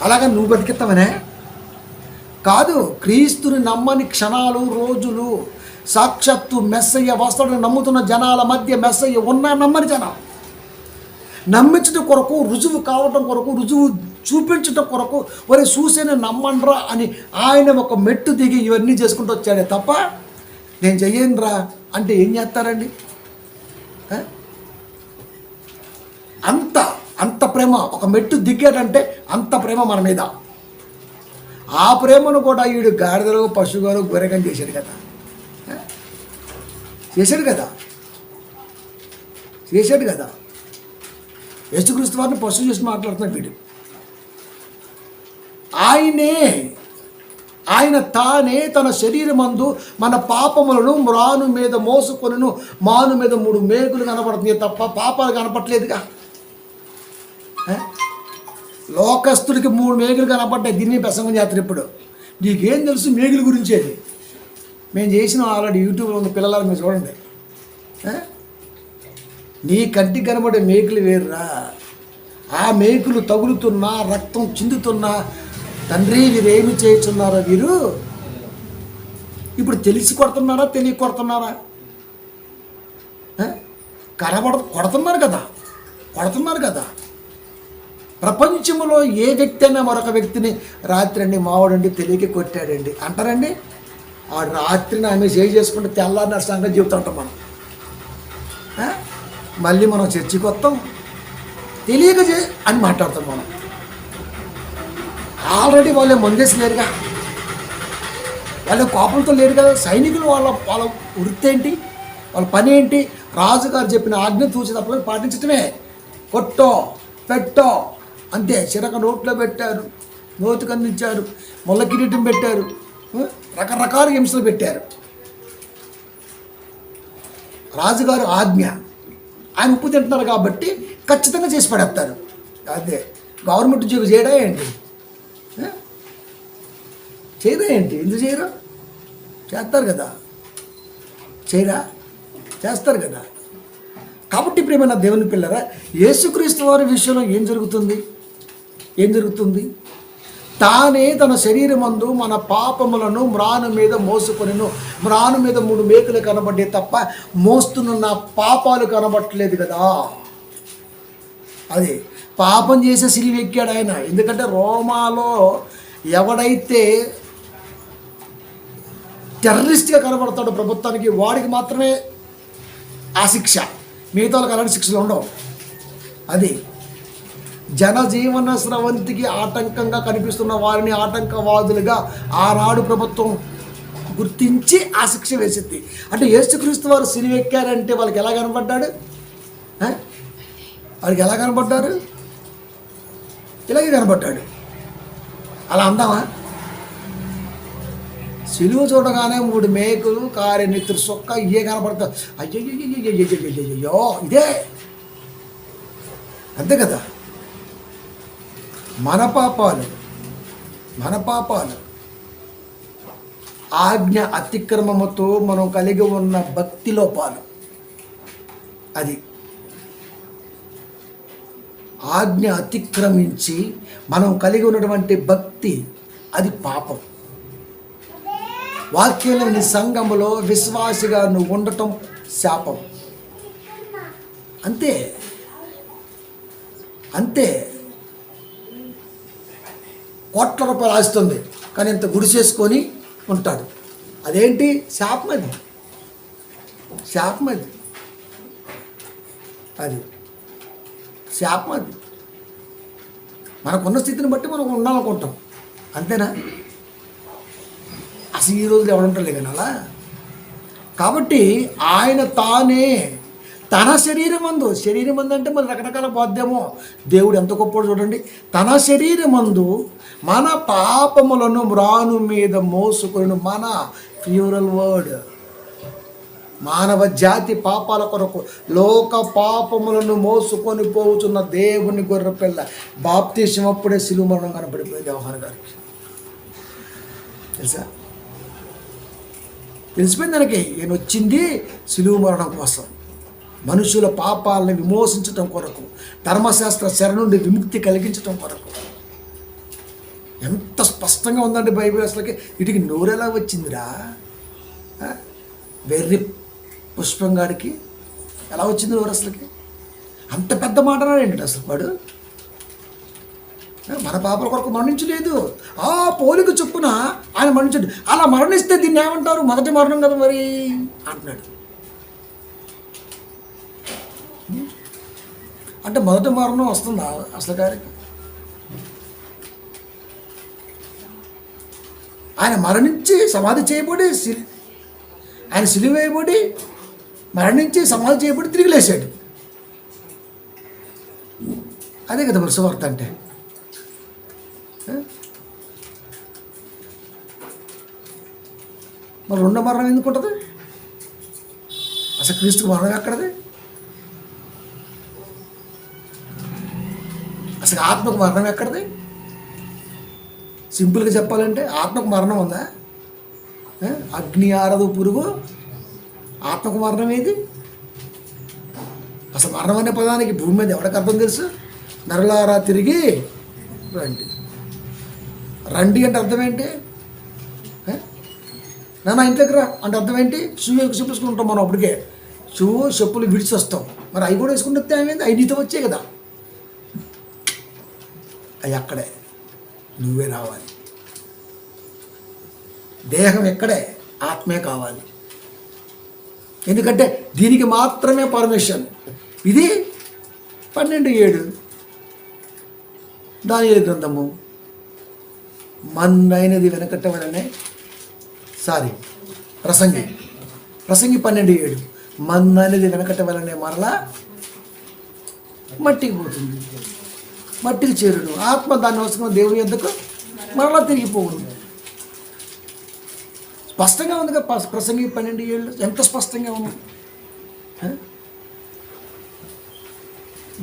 అలాగా నువ్వు బ్రతికిస్తావనే కాదు. క్రీస్తుని నమ్మని క్షణాలు, రోజులు, సాక్షాత్తు మెస్సయ్య వస్తాడని నమ్ముతున్న జనాల మధ్య మెస్సయ్య ఉన్నా నమ్మని జనం, నమ్మించడం కొరకు, రుజువు కావటం కొరకు, రుజువు చూపించటం కొరకు ఒరే చూసేనే నమ్మండ్రా అని ఆయన ఒక మెట్టు దిగి ఇవన్నీ చేసుకుంటూ వచ్చాడే తప్ప నేను చెయ్యనురా అంటే ఏం చేస్తారండి? అంత ప్రేమ. ఒక మెట్టు దిగాడంటే అంత ప్రేమ మన మీద. ఆ ప్రేమను కూడా వీడు గాడిదలు, పశువులు, గొర్రెగం చేశాడు కదా. చేశాడు కదా. యేసుక్రీస్తు వారిని పశువు చేసి మాట్లాడుతున్నాడు వీడు. ఆయన తానే తన శరీరమందు మన పాపములను మ్రాను మీద మోసుకొనును. మాను మీద 3 మేకులు కనపడుతున్నాయి తప్ప పాపాలు కనపట్లేదుగా. లోకస్తుడికి 3 మేకులు కనపడ్డాయి. దీన్ని ప్రసంగం చేస్తారు. ఇప్పుడు నీకేం తెలుసు మేకుల గురించి? అది మేము చేసిన ఆల్రెడీ యూట్యూబ్లో ఉన్న పిల్లలు మీరు చూడండి. నీ కంటికి కనబడే మేకులు వేరురా. ఆ మేకులు తగులుతున్నా, రక్తం చిందుతున్నా, తండ్రి వీరేమి చేస్తున్నారా? వీరు ఇప్పుడు తెలిసి కొడుతున్నారా, తెలియ కొడుతున్నారా? కొడుతున్నారు కదా. ప్రపంచంలో ఏ వ్యక్తి అయినా మరొక వ్యక్తిని రాత్రి అండి మావాడండి తెలియక కొట్టాడండి అంటారండి. ఆ రాత్రిని ఆమె చేసుకుంటే తెల్లారిన సంగతి చెబుతూ ఉంటాం మనం. మళ్ళీ మనం చర్చికి వస్తాం, తెలియక అని మాట్లాడతాం మనం. ఆల్రెడీ వాళ్ళే మందేసి లేరుగా, వాళ్ళ కోపంతో లేరు కదా. సైనికులు వాళ్ళ వృత్తి ఏంటి, వాళ్ళ పని ఏంటి? రాజుగారు చెప్పిన ఆజ్ఞ తూచి తప్పని పాటించటమే. కొట్టో పెట్టో అంతే. చిరక నోట్లో పెట్టారు, నోటికి అందించారు, ముళ్ళ కిరీటం పెట్టారు, రకరకాల హింసలు పెట్టారు. రాజుగారు ఆజ్ఞ, ఆయన ఉప్పు తింటున్నారు కాబట్టి ఖచ్చితంగా చేసి పడేస్తారు. అదే గవర్నమెంట్ ఉద్యోగం చేయడా ఏంటి? ఎందుకు చేయరు? చేస్తారు కదా. చేస్తారు కదా. కాబట్టి ప్రియమైన దేవుని పిల్లరా, యేసుక్రీస్తు వారి విషయంలో ఏం జరుగుతుంది? ఏం జరుగుతుంది? తానే తన శరీరమందు మన పాపములను మ్రాను మీద మోసుకొనిను. మ్రాను మీద 3 మేకులు కనబడ్డే తప్ప మోస్తున్న నా పాపాలు కనబట్టలేదు కదా. అది పాపం చేసే సిలువ ఎక్కాడు ఆయన. ఎందుకంటే రోమాలో ఎవడైతే టెర్రరిస్ట్గా కనబడతాడో ప్రభుత్వానికి, వాడికి మాత్రమే ఆ శిక్ష. మిగతా వాళ్ళకి అలాంటి శిక్షలు ఉండవు. అది జనజీవన స్రవంతికి ఆటంకంగా కనిపిస్తున్న వారిని ఆటంకవాదులుగా ఆనాడు ప్రభుత్వం గుర్తించి ఆ శిక్ష వేసింది. అంటే యేసుక్రీస్తు వారు సిలువ ఎక్కారంటే వాళ్ళకి ఎలా కనబడ్డాడు? వాళ్ళకి ఎలా కనబడ్డారు? ఇలాగే కనబడ్డాడు. అలా అందామా? సిలువ చూడగానే 3 మేకులు, కారే నెత్తురు సొక్క ఇవే కనబడతాయి. అయ్యో ఇదే, అంతే కదా. మన పాపాలు ఆజ్ఞ అతిక్రమముతో మనం కలిగి ఉన్న భక్తి లోపాలు. అది ఆజ్ఞ అతిక్రమించి మనం కలిగి ఉన్నటువంటి భక్తి, అది పాపం. వాక్యంలో నీ సంఘములో విశ్వాసిగా నువ్వు ఉండటం శాపం. అంతే. కోట్ల రూపాయలు ఆస్తుంది, కానీ ఇంత గుడిసేసుకొని ఉంటాడు. అదేంటి? శాపం. అది శాపం. అది శాపం. అది మనకున్న స్థితిని బట్టి మనం ఉండాలనుకుంటాం, అంతేనా? అసలు ఈ రోజులు ఎవడుంటలే కానీ అలా. కాబట్టి ఆయన తానే తన శరీరమందు అంటే మన రకరకాల బాధ్యమో, దేవుడు ఎంత గొప్పడు చూడండి. తన శరీరమందు మన పాపములను మ్రాను మీద మోసుకొని, మన ప్యూరల్ వర్డ్, మానవ జాతి పాపాల కొరకు లోక పాపములను మోసుకొని పోతున్న దేవుని గొర్రెపిల్ల. బాప్తీసం అప్పుడే సిలువ మరణం కనపడిపోయింది యోహాను గారికి. తెలుసా? తెలిసిపోయింది దానికి. ఈయన వచ్చింది సిలువ మరణం కోసం, మనుషుల పాపాలను విమోచించటం కొరకు, ధర్మశాస్త్ర శర నుండి విముక్తి కలిగించటం కొరకు. ఎంత స్పష్టంగా ఉందండి బైబిల్. అసలుకి వీటికి నోరెలా వచ్చిందిరా? వెర్రి పుష్పంగాడికి ఎలా వచ్చింది నోరు? అసలుకి అంత పెద్ద మాట ఏంటి అసలు వాడు? మన పాపల కొరకు మరణించలేదు, ఆ పోలిక చొప్పున ఆయన మరణించాడు. అలా మరణిస్తే దీన్ని ఏమంటారు? మొదటి మరణం కదా మరి అంటున్నాడు. అంటే మొదటి మరణం వస్తుందా అసలు గారికి? ఆయన మరణించి సమాధి చేయబడి, ఆయన సిలువ వేయబడి, మరణించి సమాధి చేయబడి తిరిగి లేచాడు. అదే కదా మరి సువార్త అంటే. మరి రెండో మరణం ఎందుకు ఉంటుంది? అసలు క్రీస్తు మరణం ఎక్కడది? అసలు ఆత్మకు మరణం ఎక్కడది? సింపుల్గా చెప్పాలంటే ఆత్మకు మరణం ఉందా? అగ్ని ఆరదు పురుగు, ఆత్మకు మరణం ఏది? అసలు మరణం అనే పదానికి భూమి మీద ఎవరికి అర్థం తెలుసు? నరులారా తిరిగి రండి. రండి అంటే అర్థం ఏంటి? నాన్న ఇంట్లోకి రా అంటే అర్థం ఏంటి? షూ చూపించుకుంటాం మనం. అప్పటికే షూ చెప్పులు విడిచి వస్తాం. మరి అవి కూడా వేసుకుంటే ఏమైంది? అవి నీతో వచ్చాయి కదా. అవి అక్కడే, నువ్వే రావాలి. దేహం ఎక్కడే, ఆత్మే కావాలి. ఎందుకంటే దీనికి మాత్రమే పర్మిషన్. ఇది 12:7 దానియేలు గ్రంథము. మన్నైనది వెనకట్టవలనే ప్రసంగి 12:7 మన్నైనది వెనకట్టవలనే మరలా మట్టికి పోతుంది, మట్టికి చేరుడు. ఆత్మ దాన్ని అవసరం దేవుని ఎందుకు మరలా తిరిగిపోవును. స్పష్టంగా ఉంది కదా ప్రసంగి 12:7. ఎంత స్పష్టంగా ఉంది.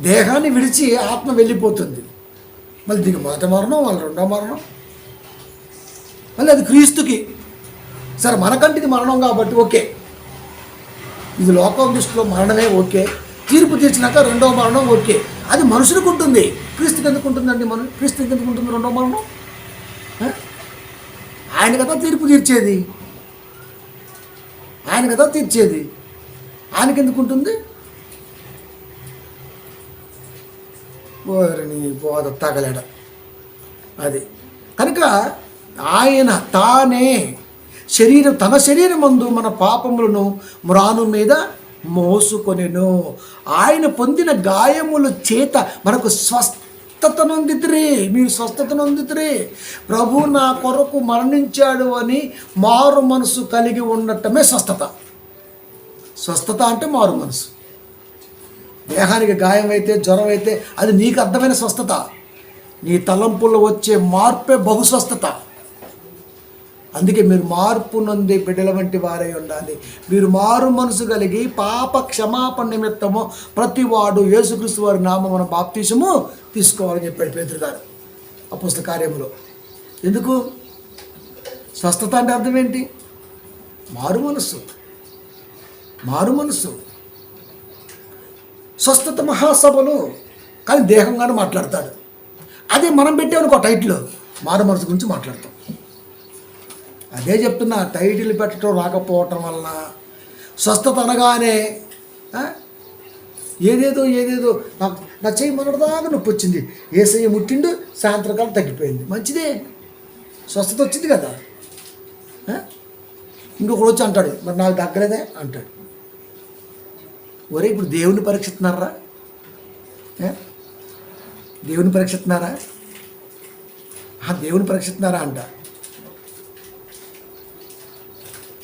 దేహాన్ని విడిచి ఆత్మ వెళ్ళిపోతుంది. మళ్ళీ దీనికి మొదటి మరణం, వాళ్ళ రెండో మరణం, మళ్ళీ అది క్రీస్తుకి. సరే మనకంటే ఇది మరణం కాబట్టి ఓకే, ఇది లోకం దృష్టిలో మరణమే ఓకే. తీర్పు తీర్చినాక రెండవ మరణం ఓకే, అది మనుషులకు ఉంటుంది. క్రీస్తుకి ఎందుకు ఉంటుందండి? మనం క్రీస్తుకి ఎందుకు ఉంటుంది రెండో మరణం? ఆయన కదా తీర్పు తీర్చేది, ఆయన కదా తీర్చేది, ఆయనకి ఎందుకు ఉంటుంది? ఓరిని బోధ తగలేడ అది. కనుక ఆయన తానే తన శరీరం మందు మన పాపములను మ్రాను మీద మోసుకొనెను. ఆయన పొందిన గాయముల చేత మనకు స్వస్థత నొందితిరి. మీరు స్వస్థత నొందితిరి. ప్రభు నా కొరకు మరణించాడు అని మారు మనసు కలిగి ఉండటమే స్వస్థత. స్వస్థత అంటే మారు మనసు. దేహానికి గాయం అయితే, జ్వరం అయితే అది నీకు అర్థమైన స్వస్థత. నీ తలంపుల్లో వచ్చే మార్పే బహు స్వస్థత. అందుకే మీరు మార్పు నొందే బిడ్డల వంటి వారై ఉండాలి. మీరు మారు మనసు కలిగి పాప క్షమాపణ నిమిత్తము ప్రతివాడు యేసుక్రీస్తు వారి నామమున బాప్తిసము తీసుకోవాలని చెప్పాడు పేతురు గారు అపోస్తల కార్యములో. ఎందుకు? స్వస్థత అంటే అర్థం ఏంటి? మారు మనసు. మారు మనసు. స్వస్థత మహాసభలు కానీ దేహంగానే మాట్లాడతాడు. అదే మనం పెట్టామనుకో టైటిల్, మారు మనసు గురించి మాట్లాడతాం. అదే చెప్తున్నా, టైటిల్ పెట్టడం రాకపోవటం వలన స్వస్థత అనగానే ఏదేదో నా చెయ్యి మొన్నటిదాకా నొప్పి వచ్చింది, ఏసయ్య ముట్టిండు, సాయంత్రకాలం తగ్గిపోయింది. మంచిదే, స్వస్థత వచ్చింది కదా. ఇంకొకడు వచ్చి అంటాడు, మరి నాకు దగ్గరదే అంటాడు. ఒరే, ఇప్పుడు దేవుని పరీక్షిస్తున్నారా? దేవుని పరీక్షిస్తున్నారా? దేవుని పరీక్షిస్తున్నారా అంట.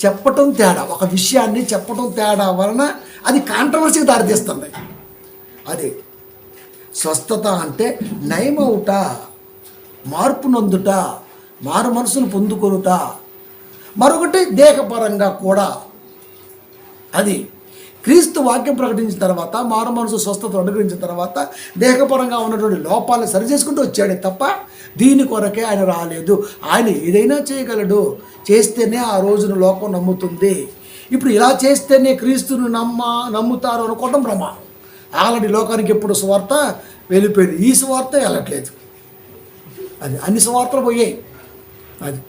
చెప్పటం తేడా, ఒక విషయాన్ని చెప్పటం తేడా వలన అది కాంట్రవర్సీకి దారితీస్తుంది. అది స్వస్థత అంటే నయమవుట, మార్పు నొందుట, మారు మనసును పొందుకొనుట. మరొకటి దేహపరంగా కూడా. అది క్రీస్తు వాక్యం ప్రకటించిన తర్వాత, మారు మనసు స్వస్థత అనుగ్రహించిన తర్వాత దేహపరంగా ఉన్నటువంటి లోపాలను సరిచేసుకుంటూ వచ్చాడే తప్ప దీని కొరకే ఆయన రాలేదు. ఆయన ఏదైనా చేయగలడు. చేస్తేనే ఆ రోజున లోకం నమ్ముతుంది. ఇప్పుడు ఇలా చేస్తేనే క్రీస్తును నమ్ముతారు అనుకోవటం భ్రమ. ఆల్రెడీ లోకానికి ఎప్పుడు సువార్త వెళ్ళిపోయింది, ఈ సువార్త వెళ్ళట్లేదు. అది అన్ని సువార్తలు పోయాయి. అది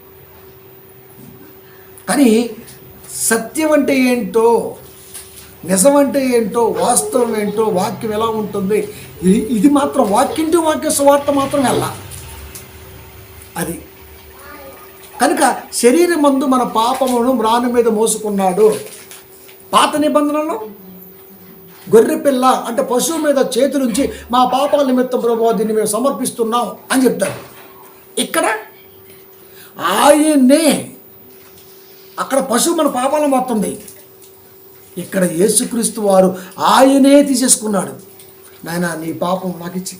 కానీ సత్యం అంటే ఏంటో, నిజం అంటే ఏంటో, వాస్తవం ఏంటో, వాక్యం ఎలా ఉంటుంది, ఇది మాత్రం వాక్యం టు వాక్య సువార్త మాత్రం వెళ్ళా. అది కనుక శరీరం మందు మన పాపమును మ్రాను మీద మోసుకున్నాడు. పాత నిబంధనలో గొర్రె పిల్ల అంటే పశువు మీద చేతులుంచి మా పాపాల నిమిత్తం ప్రభువా దీన్ని మేము సమర్పిస్తున్నాం అని చెప్తారు. ఇక్కడ ఆయనే, అక్కడ పశువు మన పాపాలను మోస్తుంది. ఇక్కడ యేసుక్రీస్తు వారు ఆయనే తీసేసుకున్నాడు. నాయనా, నీ పాపం నాకిచ్చి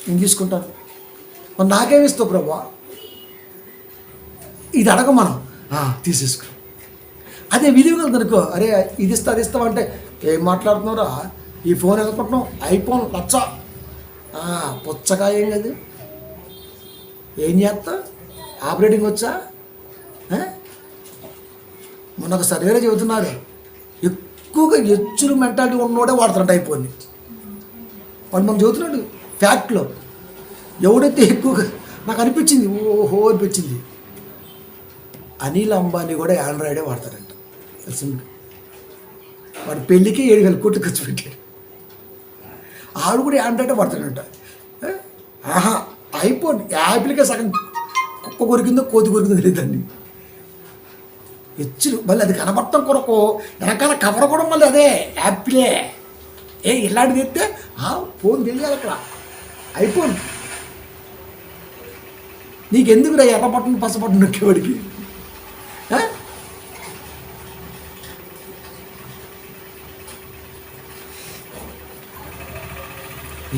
నేను తీసుకుంటాను. మరి నాకేమిస్తావు ప్రభా? ఇది అడగ మనం తీసేసుకో. అదే విలువ కనుకో, అరే ఇది ఇస్తా అది ఇస్తామంటే ఏం మాట్లాడుతున్నారా, ఈ ఫోన్ ఎదుర్కొంటున్నాం, ఐఫోన్ లచ్చ పుచ్చకాయ ఏం కదా, ఏం చేస్తా, ఆపరేటింగ్ వచ్చా? మొన్న ఒక సర్వేలో చెబుతున్నారు, ఎక్కువగా ఎచ్చులు మెంటాలిటీ ఉన్నోడే వాడుతున్నట్టు ఐఫోన్ని. వాడు మనం చెబుతున్నాడు ఫ్యాక్ట్లో. ఎవడైతే ఎక్కువగా, నాకు అనిపించింది, ఓహో అనిపించింది, అనిల్ అంబానీ కూడా ఆండ్రాయిడే వాడతారంట. తెలిసింది. వాడి పెళ్ళికి 7,000 కోట్లు ఖర్చు పెట్టాడు. ఆడు కూడా ఆండ్రాయిడే వాడతాడంట. ఐఫోన్ యాపిల్కే సగం కుక్క కొరికిందో కోతి కొరికిందో తెలియదండి. హెచ్చులు మళ్ళీ అది కనబడటం కొరకు వెనకాల కవర్ కూడా మళ్ళీ అదే యాపిలే. ఇలాంటిది తెస్తే ఫోన్ తెలియాలి అక్కడ. ఐఫోన్ నీకెందుకురా ఎర్ర బట్టను పచ్చబట్టను నొక్కేవాడికి?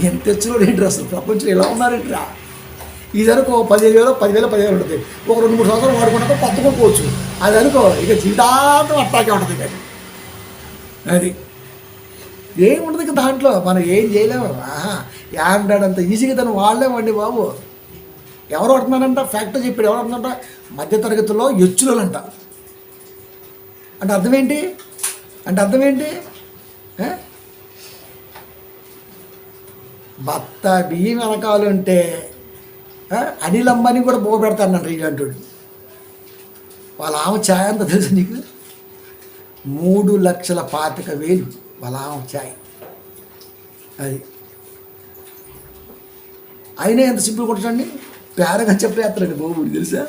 ఏం తెచ్చినోడు ఏంటి అసలు? ప్రపంచంలో ఎలా ఉన్నారేంట్రా? ఇది అనుకో 10,000 ఉంటుంది. ఒక 2-3 సంవత్సరాలు వాడుకుంటే కొత్త కొనుక్కోవచ్చు. అది అనుకో ఇక జీవితాంతం అట్టాకే ఉంటుంది. కానీ అది ఏముంటుంది ఇక దాంట్లో, మనం ఏం చేయలేము. ఆండ్రాయిడ్ అంత ఈజీగా దాన్ని వాడలేమండి బాబు. ఎవరు పడుతున్నారంట? ఫ్యాక్టరీ చెప్పాడు. ఎవరు పడుతుందంట? మధ్యతరగతిలో ఎచ్చులంట. అంటే అర్థం ఏంటి? భర్త బియ్యం వెనకాలంటే అనిల్ అంబానీ కూడా పోగొడతాడు ఇలాంటి వాళ్ళ ఆమె ఛాయ్ అంత తెలుసు నీకు 3,25,000 వాళ్ళ ఆమె ఛాయ్. అది అయినా ఎంత సింపుల్ కొట్టండి, పేరగా చెప్పలేస్తాడండి బాబు తెలుసా.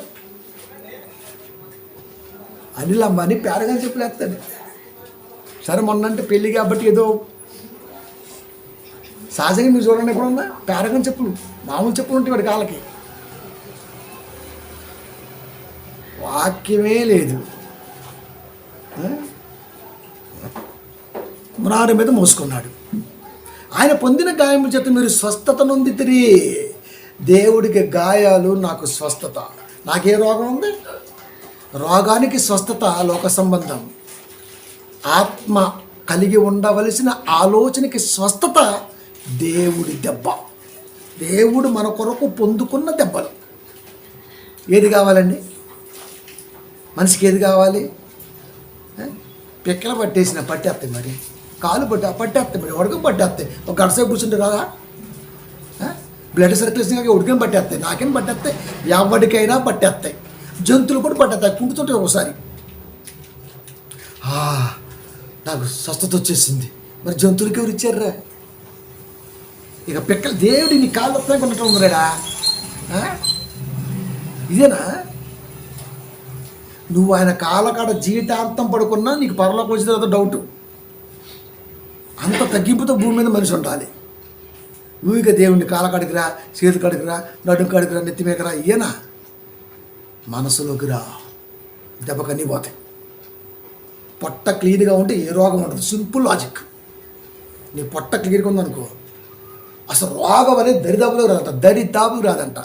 అనిల్ అంబానీ పేరగా చెప్పలేస్తాడు. సరే మొన్నంటే పెళ్ళి కాబట్టి ఏదో సహజంగా మీరు చూడండి ఎప్పుడన్నా పేరగని చెప్పులు, మామూలు చెప్పులు ఉంటాయి వాడి కాళ్ళకి. వాక్యమే లేదు. మ్రాను మీద మోసుకున్నాడు. ఆయన పొందిన గాయముల చేత మీరు స్వస్థత నొందితిరి. దేవుడికి గాయాలు, నాకు స్వస్థత. నాకే రోగం ఉంది? రోగానికి స్వస్థత లోక సంబంధం. ఆత్మ కలిగి ఉండవలసిన ఆలోచనకి స్వస్థత దేవుడి దెబ్బ. దేవుడు మన కొరకు పొందుకున్న దెబ్బలు. ఏది కావాలండి మనిషికి? ఏది కావాలి? పిక్కలు పట్టేసిన పట్టేస్తాయి, మరి కాలు పట్టేస్తాయి, మరి ఉడకం పట్టేస్తాయి. ఒక గంట సేపు కూర్చుంటే రాదా? బ్లడ్ సర్క్యులేషన్ ఉడకం పట్టేస్తాయి, నాకేం పట్టేస్తాయి, ఎవరికైనా పట్టేస్తాయి. జంతువులు కూడా పట్టేస్తాయి, కుంటుతుంటాయి ఒకసారి. నాకు స్వస్థత వచ్చేసింది. మరి జంతువులకి ఎవరు ఇచ్చారా? ఇక పిక్కలు దేవుడి నీ కాళ్ళు వస్తాయి కొన్నట్టు ఉన్నాడా? ఇదేనా? నువ్వు ఆయన కాళ్ళకాడ జీవితాంతం పడుకున్నా నీకు పరలోకి వచ్చిన తర్వాత డౌటు. అంత తగ్గింపుతో భూమి మీద మనిషి ఉండాలి. నువ్వు ఇక దేవుడిని కాళ్ళకాడికి రా, చేతి కాడికి రా, నడుము కాడికి రా, నెత్తి మీద రా. ఇయ్యనా? మనసులోకి రా, దెబ్బకన్నీ పోతాయి. పొట్ట క్లీన్గా ఉంటే ఏ రోగం ఉండదు. Simple logic. నీ పొట్ట క్లియర్గా ఉందనుకో, అసలు రోగం అనేది దరిదాపులకు రాదంట, దరిదాపులకు రాదంట.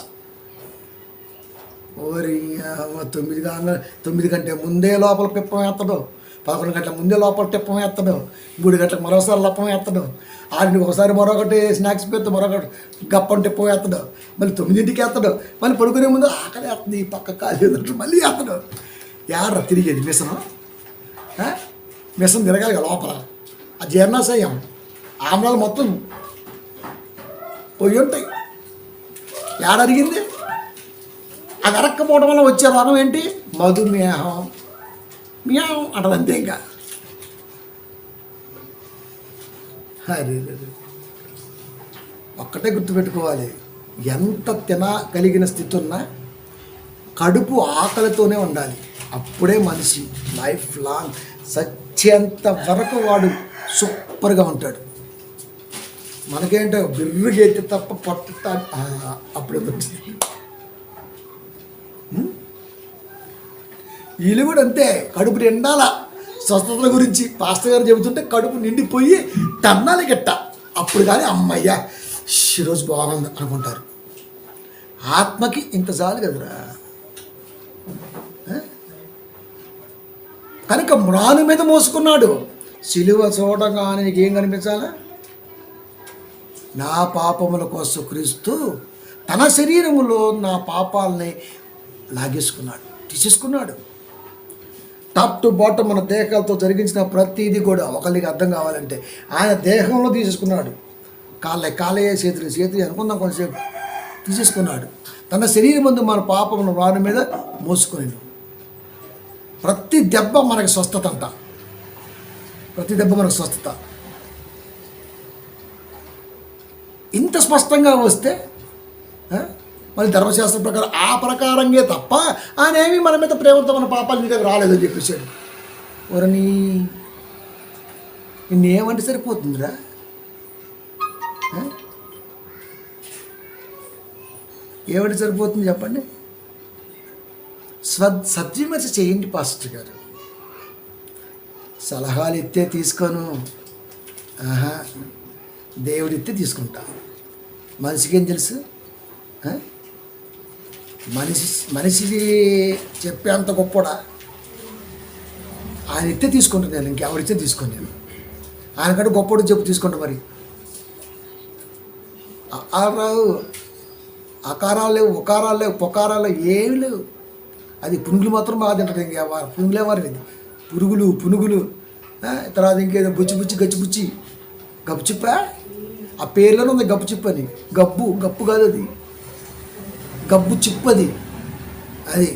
ఓరి 9 గంటల ముందే లోపల పిప్పం వేస్తాడు, 11 గంటల ముందే లోపల టిప్పం వేస్తాడు, 3 గంటలకు మరోసారి లప్పం వేస్తాడు, 6 ఒకసారి మరొకటి స్నాక్స్ పెడితే మరొకటి గప్పని టిప్పం వేస్తాడు, మళ్ళీ 9ంటికి వేస్తాడు, మళ్ళీ పడుకునే ముందు ఆకలి వేస్తుంది, ఈ పక్క కాలు మళ్ళీ వేస్తాడు. యాడ్రా తిరిగేది మిషను? మిషన్ తిరగాలి లోపల. ఆ జీర్ణాశయం ఆమ్లాలు మొత్తం పోయి ఉంటాయి. ఏడరిగింది? అది అరక్కపోవడం వల్ల వచ్చే రోగం ఏంటి? మధుమేహం. మియాం అంటది అంతే. ఇంకా అరే ఒక్కటే గుర్తుపెట్టుకోవాలి, ఎంత తినగలిగిన స్థితి ఉన్నా కడుపు ఆకలితోనే ఉండాలి. అప్పుడే మనిషి లైఫ్ లాంగ్ సత్యంత వరకు వాడు సూపర్గా ఉంటాడు. మనకేంటో బిర్రుగైతే తప్ప పట్టుతా అప్పుడే వచ్చింది. వీళ్ళు కూడా అంతే, కడుపు నిండాల. స్వస్థతల గురించి పాస్టర్ గారు చెబుతుంటే కడుపు నిండిపోయి తన్నాలి గట్ట, అప్పుడు కానీ అమ్మయ్యా ఈరోజు బాగుంది అనుకుంటారు. ఆత్మకి ఇంత చాలు కదరా. కనుక మ్రాను మీద మోసుకున్నాడు. సిలువ చూడగానే నీకేం కనిపించాలా? నా పాపముల కోసం క్రీస్తు తన శరీరములో నా పాపాలని లాగేసుకున్నాడు, తీసేసుకున్నాడు. టాప్ టు బాటమ్ మన దేహాలతో జరిగించిన ప్రతిదీ కూడా ఒకరికి అర్థం కావాలంటే ఆయన దేహంలో తీసేసుకున్నాడు. కాళ్ళే చేతులు అనుకుందాం కొంతసేపు, తీసేసుకున్నాడు. తన శరీరం ముందు మన పాపమును వారి మీద మోసుకొని ప్రతి దెబ్బ మనకి స్వస్థత అంట. ప్రతి దెబ్బ మనకు స్వస్థత. ఇంత స్పష్టంగా వస్తే మళ్ళీ ధర్మశాస్త్రం ప్రకారం ఆ ప్రకారంగా తప్ప ఆయన ఏమీ మన మీద ప్రేమతో మన పాపాలు నీ దగ్గర రాలేదని చెప్పేశాడు. ఎవరని నిన్నేమంటే సరిపోతుందిరా? ఏమంటే సరిపోతుంది చెప్పండి? సద్విమర్శ చేయండి పాస్టర్ గారు. సలహాలు ఇస్తే తీసుకోను, దేవుడిస్తే తీసుకుంటా. మనిషికి ఏం తెలుసు? మనిషి చెప్పేంత గొప్పడా? ఆయన ఇస్తే తీసుకుంటాను నేను, ఇంకెవరిస్తే తీసుకోను నేను. ఆయనకంటే గొప్పడు చెప్పు తీసుకుంటా. మరి రావు, అకారాలు లేవు, ఉకారాలు లేవు, పొకారాలు లేవు, ఏమి లేవు. అది పునుగులు మాత్రం బాగా తింటుంది. ఇంకా పునుగులే వారి పునుగులు తర్వాత ఇంకేదో బుచ్చి గచ్చిబుచ్చి గప్పుచిప్ప ఆ పేర్లోనే ఉంది గప్పు చిప్పు అని. గప్పు కాదు అది, గబ్బు చిప్పది. అది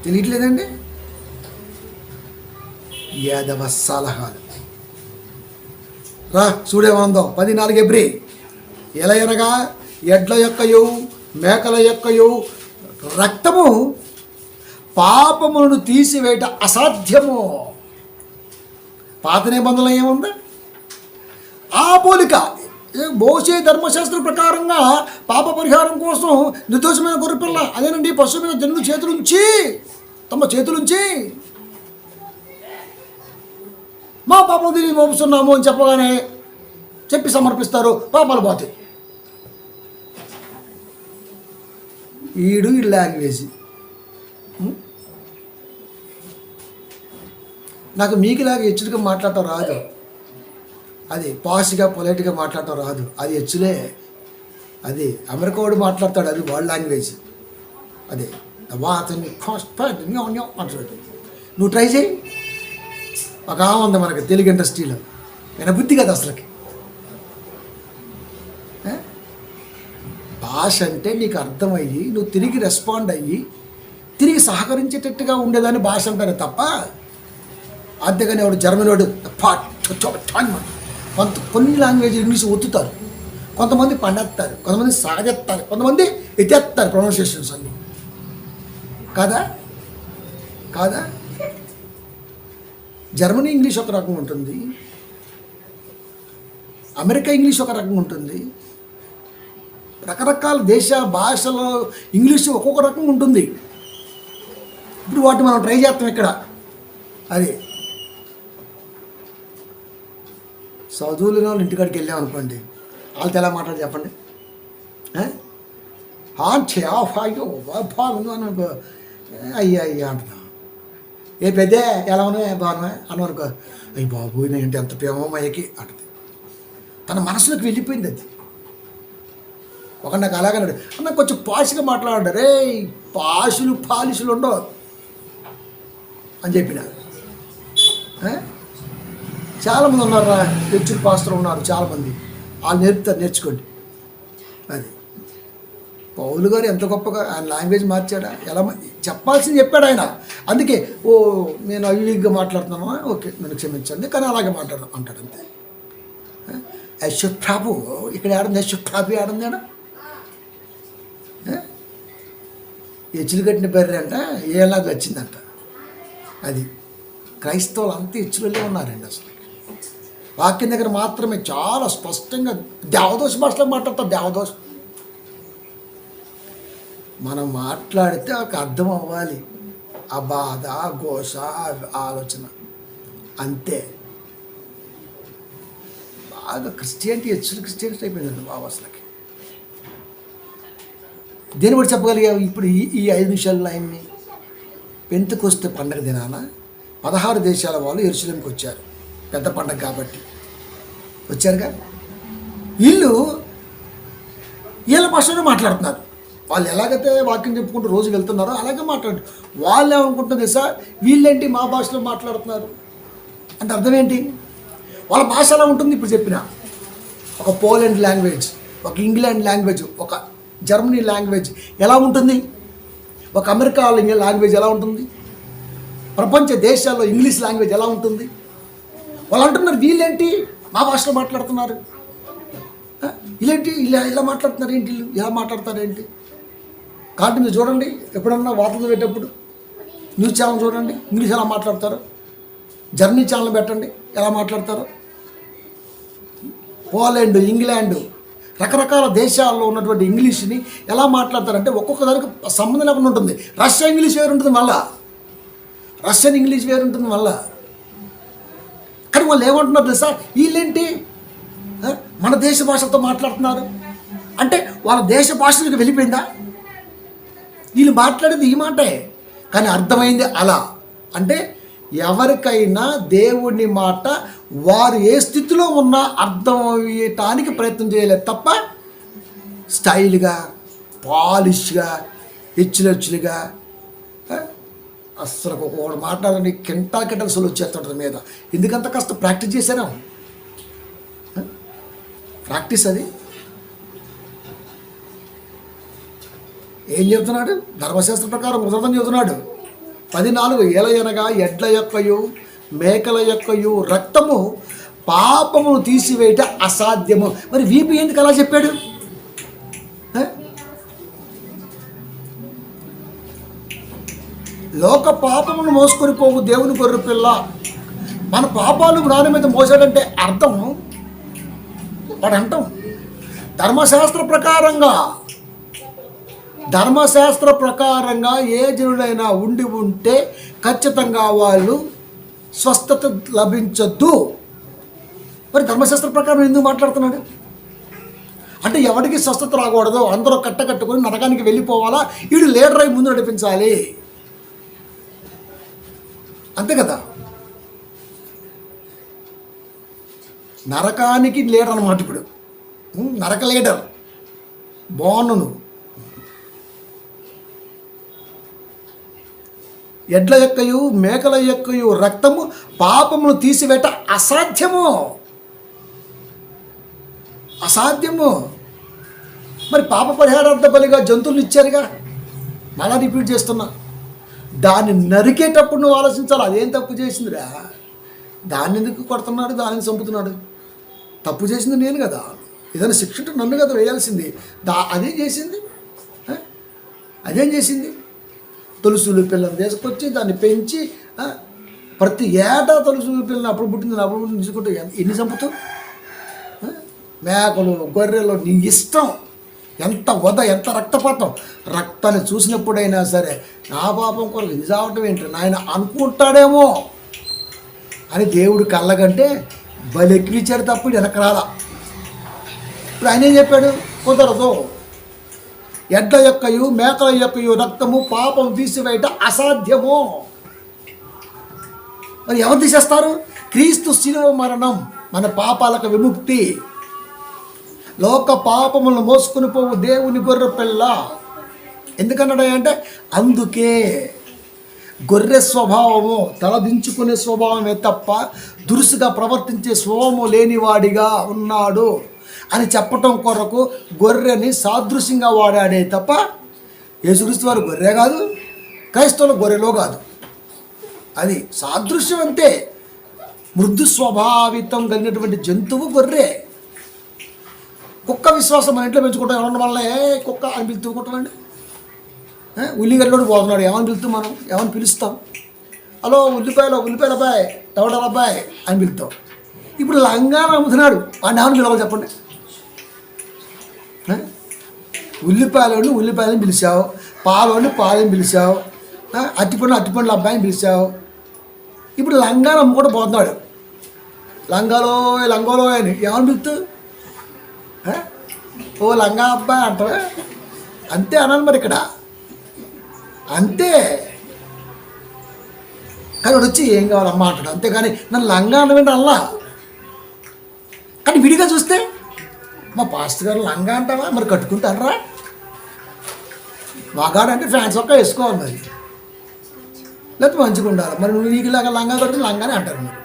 తెలియట్లేదండి. యాదవ సలహాలు రా చూడేమందో 14 ఎబ్రి. ఎలా అనగా ఎడ్ల యొక్కయు మేకల యొక్కయు రక్తము పాపములను తీసివేయట అసాధ్యము. పాత నిబంధనలు ఏముంది? ఆ పోలిక మోషే ధర్మశాస్త్రం ప్రకారంగా పాప పరిహారం కోసం నిర్దోషమైన గొర్రెపిల్ల, అదేనండి పశువు మీద జనులు తమ చేతులుంచి మా పాపం తిరిగి మోపుస్తున్నాము అని చెప్పగానే చెప్పి సమర్పిస్తారు, పాపాలు పోతాయి. ఈ లాంగ్వేజ్ నాకు మీకులాగా హెచ్చుడిగా మాట్లాడటం రాదు. అది పాష్గా పొలైట్గా మాట్లాడటం రాదు. అది హెచ్చులే. అది అమెరికా వాడు మాట్లాడతాడు, అది వాళ్ళ లాంగ్వేజ్. అదే అతన్ని మాట్లాడు. నువ్వు ట్రై చేయి. ఒక ఉంది మనకి తెలుగు ఇండస్ట్రీలో, వినబుద్ధి కదా అసలుకి. భాష అంటే నీకు అర్థమయ్యి నువ్వు తిరిగి రెస్పాండ్ అయ్యి తిరిగి సహకరించేటట్టుగా ఉండేదాన్ని భాష అంటారు తప్ప, అంతేగాని వాడు జర్మన్ వాడు కొన్ని లాంగ్వేజ్ ఇంగ్లీష్ ఒత్తుతారు, కొంతమంది పండెత్తారు, కొంతమంది సాగెత్తారు, కొంతమంది ఎత్తేస్తారు ప్రొనౌన్సియేషన్స్ అన్నీ. కాదా జర్మనీ ఇంగ్లీష్ ఒక రకంగా ఉంటుంది, అమెరికా ఇంగ్లీష్ ఒక రకంగా ఉంటుంది, రకరకాల దేశ భాషలో ఇంగ్లీష్ ఒక్కొక్క రకంగా ఉంటుంది. ఇప్పుడు వాటిని మనం ట్రై చేస్తాం ఇక్కడ. అది చదువులు వాళ్ళు ఇంటికాడికి వెళ్ళామనుకోండి, వాళ్ళతో ఎలా మాట్లాడి చెప్పండి. అయ్యా అంటున్నా, ఏ పెద్దే ఎలా ఉన్నాయి బాగున్నా అని అనుకో, అయ్యి బాబు ఏంటి ఎంత ప్రేమో మయ్యకి అంటది. తన మనసులోకి వెళ్ళిపోయింది అది. ఒక నాకు అలాగన్నాడు అన్న, కొంచెం పాషగా మాట్లాడాడు. రే పాలిషులు ఉండవు అని చెప్పిన. చాలామంది ఉన్నారు, హెచ్చుడు పాస్టర్ ఉన్నారు చాలామంది, వాళ్ళు నేర్చుకోండి. అది పౌలు గారు ఎంత గొప్పగా ఆయన లాంగ్వేజ్ మార్చాడా, ఎలా చెప్పాల్సింది చెప్పాడు ఆయన. అందుకే నేను అవిగా మాట్లాడుతున్నాను, ఓకే నన్ను క్షమించండి కానీ అలాగే మాట్లాడను అంటాడు అంతే. యశోప్రాభు ఇక్కడ ఆడుంది, యశోప్రాభు ఆడుంది ఆడ హెచ్చులు కట్టిన బర్రె అంట ఏలాగా వచ్చిందంట. అది క్రైస్తవులు అంతా హెచ్చులలో ఉన్నారండి. అసలు వాక్యం దగ్గర మాత్రమే చాలా స్పష్టంగా దేవదోష భాషలో మాట్లాడతారు. దేవదోష మనం మాట్లాడితే ఒక అర్థం అవ్వాలి, ఆ బాధ, ఆ ఘోష, ఆలోచన అంతే. బాగా క్రిస్టియానిటీ క్రిస్టియానిటీ అయిపోయిందండి బాబు అసలుకి. దేని బట్టి చెప్పగలిగావు ఇప్పుడు ఈ 5 నిమిషాల లైన్ని? పెంతెకొస్తే పండగ దినాన 16 దేశాల వాళ్ళు యెరూషలేముకి వచ్చారు, పెద్ద పండగ కాబట్టి వచ్చారుగా. వీళ్ళ భాషలో మాట్లాడుతున్నారు. వాళ్ళు ఎలాగైతే వాక్యం చెప్పుకుంటూ రోజు వెళ్తున్నారో అలాగే మాట్లాడు. వాళ్ళు ఏమనుకుంటుంది సార్, వీళ్ళేంటి మా భాషలో మాట్లాడుతున్నారు అంటే అర్థం ఏంటి? వాళ్ళ భాష ఎలా ఉంటుంది? ఇప్పుడు చెప్పిన ఒక పోలాండ్ లాంగ్వేజ్, ఒక ఇంగ్లాండ్ లాంగ్వేజ్, ఒక జర్మనీ లాంగ్వేజ్ ఎలా ఉంటుంది, ఒక అమెరికా లాంగ్వేజ్ ఎలా ఉంటుంది, ప్రపంచ దేశాల్లో ఇంగ్లీష్ లాంగ్వేజ్ ఎలా ఉంటుంది. వాళ్ళు అంటున్నారు వీళ్ళేంటి మా భాషలో మాట్లాడుతున్నారు, వీళ్ళేంటి ఇలా మాట్లాడుతున్నారు ఏంటి, ఇలా మాట్లాడతారు ఏంటి. కాబట్టి మీరు చూడండి, ఎప్పుడన్నా వార్తలు పెట్టేటప్పుడు న్యూస్ ఛానల్ చూడండి, ఇంగ్లీష్ ఎలా మాట్లాడతారు. జర్మనీ ఛానల్ పెట్టండి ఎలా మాట్లాడతారు. పోలాండ్, ఇంగ్లాండ్, రకరకాల దేశాల్లో ఉన్నటువంటి ఇంగ్లీష్ని ఎలా మాట్లాడతారంటే ఒక్కొక్క దానికి సంబంధం లేకుండా ఉంటుంది. రష్యా ఇంగ్లీష్ వేరు ఉంటుంది, మళ్ళా రష్యన్ ఇంగ్లీష్ వేరు ఉంటుంది మళ్ళా. కానీ వాళ్ళు ఏమంటున్నారు తెలుసా, వీళ్ళేంటి మన దేశ భాషతో మాట్లాడుతున్నారు అంటే వాళ్ళ దేశ భాషలకు వెళ్ళిపోయిందా? వీళ్ళు మాట్లాడేది ఈ మాటే కానీ అర్థమైంది అలా. అంటే ఎవరికైనా దేవుని మాట వారు ఏ స్థితిలో ఉన్నా అర్థం అయ్యటానికి ప్రయత్నం చేయలేదు తప్ప స్టైల్గా, పాలిష్గా, హెచ్చులుగా అస్సలు ఒకడు మాట్లాడండి కింటాలు సొలు వచ్చేస్తుంటుంది మీద. ఎందుకంత కష్టం ప్రాక్టీస్ చేశాను. ప్రాక్టీస్ అది. ఏం చెప్తున్నాడు? ధర్మశాస్త్ర ప్రకారం ఉదాహరణ చెబుతున్నాడు. 14 ఏలయనగా ఎడ్ల యొక్కయు మేకల యొక్కయు రక్తము పాపమును తీసివేయట అసాధ్యము. మరి వీపి ఎందుకు అలా చెప్పాడు? లోక పాపమును మోసుకొని పోవు దేవుని గొర్రె పిల్ల. మన పాపాలు మ్రాని మీద మోసాడంటే అర్థం వాడు అంటాం ధర్మశాస్త్ర ప్రకారంగా ఏ జనుడైనా ఉంటే ఖచ్చితంగా వాళ్ళు స్వస్థత లభించద్దు. మరి ధర్మశాస్త్ర ప్రకారం ఎందుకు మాట్లాడుతున్నాడు? అంటే ఎవరికి స్వస్థత రాకూడదు, అందరూ కట్టకట్టుకొని నరకానికి వెళ్ళిపోవాలా, వీడు లీడర్ అయి ముందు నడిపించాలి, అంతే కదా. నరకానికి లీడర్ అన్నమాట. ఇప్పుడు నరక లీడర్ బాగున్నాను. ఎడ్ల యొక్కయు మేకల యొక్కయు రక్తము పాపమును తీసివేట అసాధ్యము. మరి పాప పరిహారార్థ బలిగా జంతువులు ఇచ్చారుగా, మళ్ళా రిపీట్ చేస్తున్నా. దాన్ని నరికేటప్పుడు నువ్వు ఆలోచించాలి, అదేం తప్పు చేసిందిరా, దాన్ని ఎందుకు కొడుతున్నాడు, దానిని చంపుతున్నాడు. తప్పు చేసింది నేను కదా, ఏదైనా శిక్ష నన్ను కదా వేయాల్సింది. అదేం చేసింది తొలుసులు పిల్లని తీసుకొచ్చి దాన్ని పెంచి ప్రతి ఏటా తొలుసులు పిల్లని అప్పుడు పుట్టింది తీసుకుంటూ ఎన్ని చంపుతావు? మేకలు గొర్రెలు నీ ఇష్టం, ఎంత ఎంత రక్తపాతం. రక్తాన్ని చూసినప్పుడైనా సరే నా పాపం కొరకు ఇది చావటం ఏంటి నాయన అనుకుంటాడేమో అని దేవుడు కళ్ళగంటే బలి ఎక్కించాడు తప్ప వెనక రాలా. ఇప్పుడు ఆయన ఏం చెప్పాడు? కుదరదు. ఎడ్ల యొక్కయు మేకల యొక్కయు రక్తము పాపం తీసివేయట అసాధ్యము. మరి ఎవరు తీసేస్తారు? క్రీస్తు శిలువ మరణం మన పాపాలకు విముక్తి. లోక పాపములను మోసుకుని పోవు దేవుని గొర్రె పిల్ల. ఎందుకన్నాడు అంటే అందుకే గొర్రె స్వభావము తలదించుకునే స్వభావమే తప్ప దురుసుగా ప్రవర్తించే స్వభావము లేనివాడిగా ఉన్నాడు అని చెప్పటం కొరకు గొర్రెని సాదృశ్యంగా వాడాడే తప్ప యేసుక్రీస్తు వారు గొర్రె కాదు, క్రైస్తవుల గొర్రెలో కాదు. అది సాదృశ్యం అంతే. మృదు స్వభావితం కలిగినటువంటి జంతువు గొర్రె. కుక్క విశ్వాసం మన ఇంట్లో పెంచుకుంటాం. ఎవరన్నా వల్ల కుక్క అని పిలుచుకుంటామండి. ఉల్లిగడ్డలోడు పోతున్నాడు, ఏమని పిలుస్తాం? హలో ఉల్లిపాయల అబ్బాయి, టమాటాల అబ్బాయి అని పిలుస్తాం. ఇప్పుడు లంగాను అమ్ముతున్నాడు, వాడిని ఏమని పిలవాలి చెప్పండి? ఉల్లిపాయలని పిలిచావు, పాలని పిలిచావు, అట్టిపండ్ల అబ్బాయిని పిలిచావు. ఇప్పుడు లంగాను అమ్ముకుంటూ పోతున్నాడు. లంగోలో అని ఏమని పిలుస్తావు? ఓ లంగా అబ్బాయి అంటావా? అంతే అనాలి మరి ఇక్కడ, అంతే. కానీ వాడు వచ్చి ఏం కావాలమ్మా అంటాడు, అంతేగాని నన్ను లంగా అనవేంటి అల్లా. కానీ విడిగా చూస్తే మా పాస్టర్ గారు లంగా అంటావా, మరి కట్టుకుంటారా? మగాడు అంటే ఫ్యాన్స్ ఒక్క వేసుకోవాలి మరి, లేకపోతే మంచిగా ఉండాలి. మరి నువ్వు నీకులాగా లంగా కట్టి లంగానే అంటారు. మరి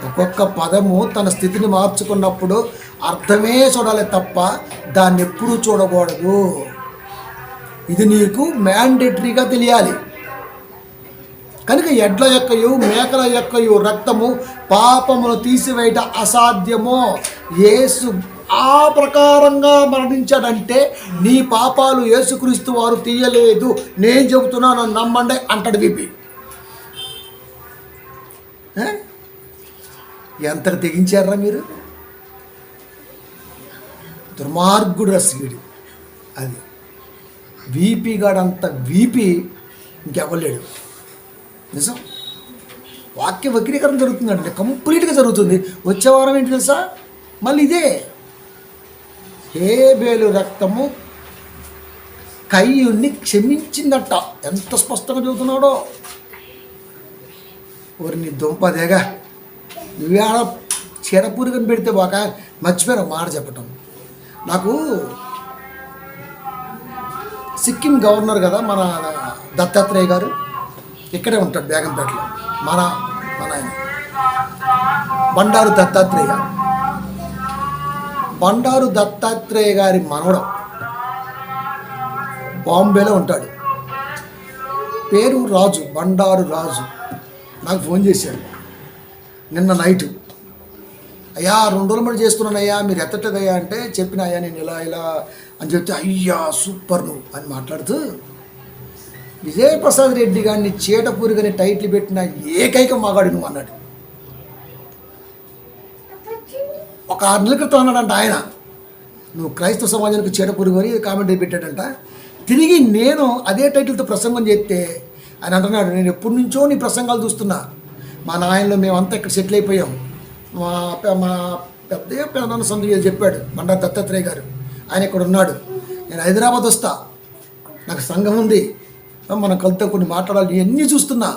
ఒక్కొక్క పదము తన స్థితిని మార్చుకున్నప్పుడు అర్థమే చూడాలి తప్ప దాన్ని ఎప్పుడూ చూడకూడదు. ఇది నీకు మ్యాండేటరీగా తెలియాలి. కనుక ఎడ్ల యొక్కయు మేకల యొక్కయు రక్తము పాపమును తీసివేయట అసాధ్యము. యేసు ఆ ప్రకారంగా మరణించాడంటే నీ పాపాలు యేసుక్రీస్తు వారు తీయలేదు, నేను చెబుతున్నాను నమ్మండి అంటాడు బీపీ. ఎంతకు తెగించారా మీరు? దుర్మార్గుడు రసిగడి అది. వీపీ గాడంత వీపీ ఇంకెవ్వలేడు. నిజం. వాక్య వక్రీకరణ జరుగుతుందండి, కంప్లీట్గా జరుగుతుంది. వచ్చే వారం ఏంటి తెలుసా? మళ్ళీ ఇదే హేబేలు రక్తము కయ్యుణ్ణి క్షమించిందట. ఎంత స్పష్టంగా చెబుతున్నాడో. నీ దుంపదేగా నువ్వే ఆడ చీడపూరికని పెడితే బాగా మర్చిపోయాను మాట చెప్పటం. నాకు సిక్కిం గవర్నర్ కదా మన దత్తాత్రేయ గారు, ఇక్కడే ఉంటాడు బేగంపేటలో. మన ఆయన బండారు దత్తాత్రేయ. బండారు దత్తాత్రేయ గారి మనవడు బాంబేలో ఉంటాడు. పేరు రాజు, బండారు రాజు. నాకు ఫోన్ చేశాడు నిన్న నైటు. అయ్యా 2 రోజుల మళ్ళీ చేస్తున్నానయ్యా, మీరు ఎత్తట్లేదయ్యా అంటే చెప్పిన అయ్యా నేను ఇలా ఇలా అని చెప్తే, అయ్యా సూపర్ నువ్వు అని మాట్లాడుతూ, విజయప్రసాద్ రెడ్డి గారిని చీటపూరిగని టైటిల్ పెట్టిన ఏకైక మగాడు నువ్వు అన్నాడు. ఒక 6 నెలల క్రితం అన్నాడంట ఆయన, నువ్వు క్రైస్తవ సమాజానికి చీటపూరిగు అని కామెంట్ పెట్టాడంట. తిరిగి నేను అదే టైటిల్తో ప్రసంగం చేస్తే ఆయన అంటున్నాడు, నేను ఎప్పటి నుంచో నీ ప్రసంగాలు చూస్తున్నా, మా నాయనలో మేమంతా ఇక్కడ సెటిల్ అయిపోయాం, మా పెద్ద సందుగా చెప్పాడు బండారు దత్తాత్రేయ గారు, ఆయన ఇక్కడ ఉన్నాడు, నేను హైదరాబాద్ వస్తా, నాకు సంఘం ఉంది, మనం కలితో కొన్ని మాట్లాడాలి, ఇవన్నీ చూస్తున్నా,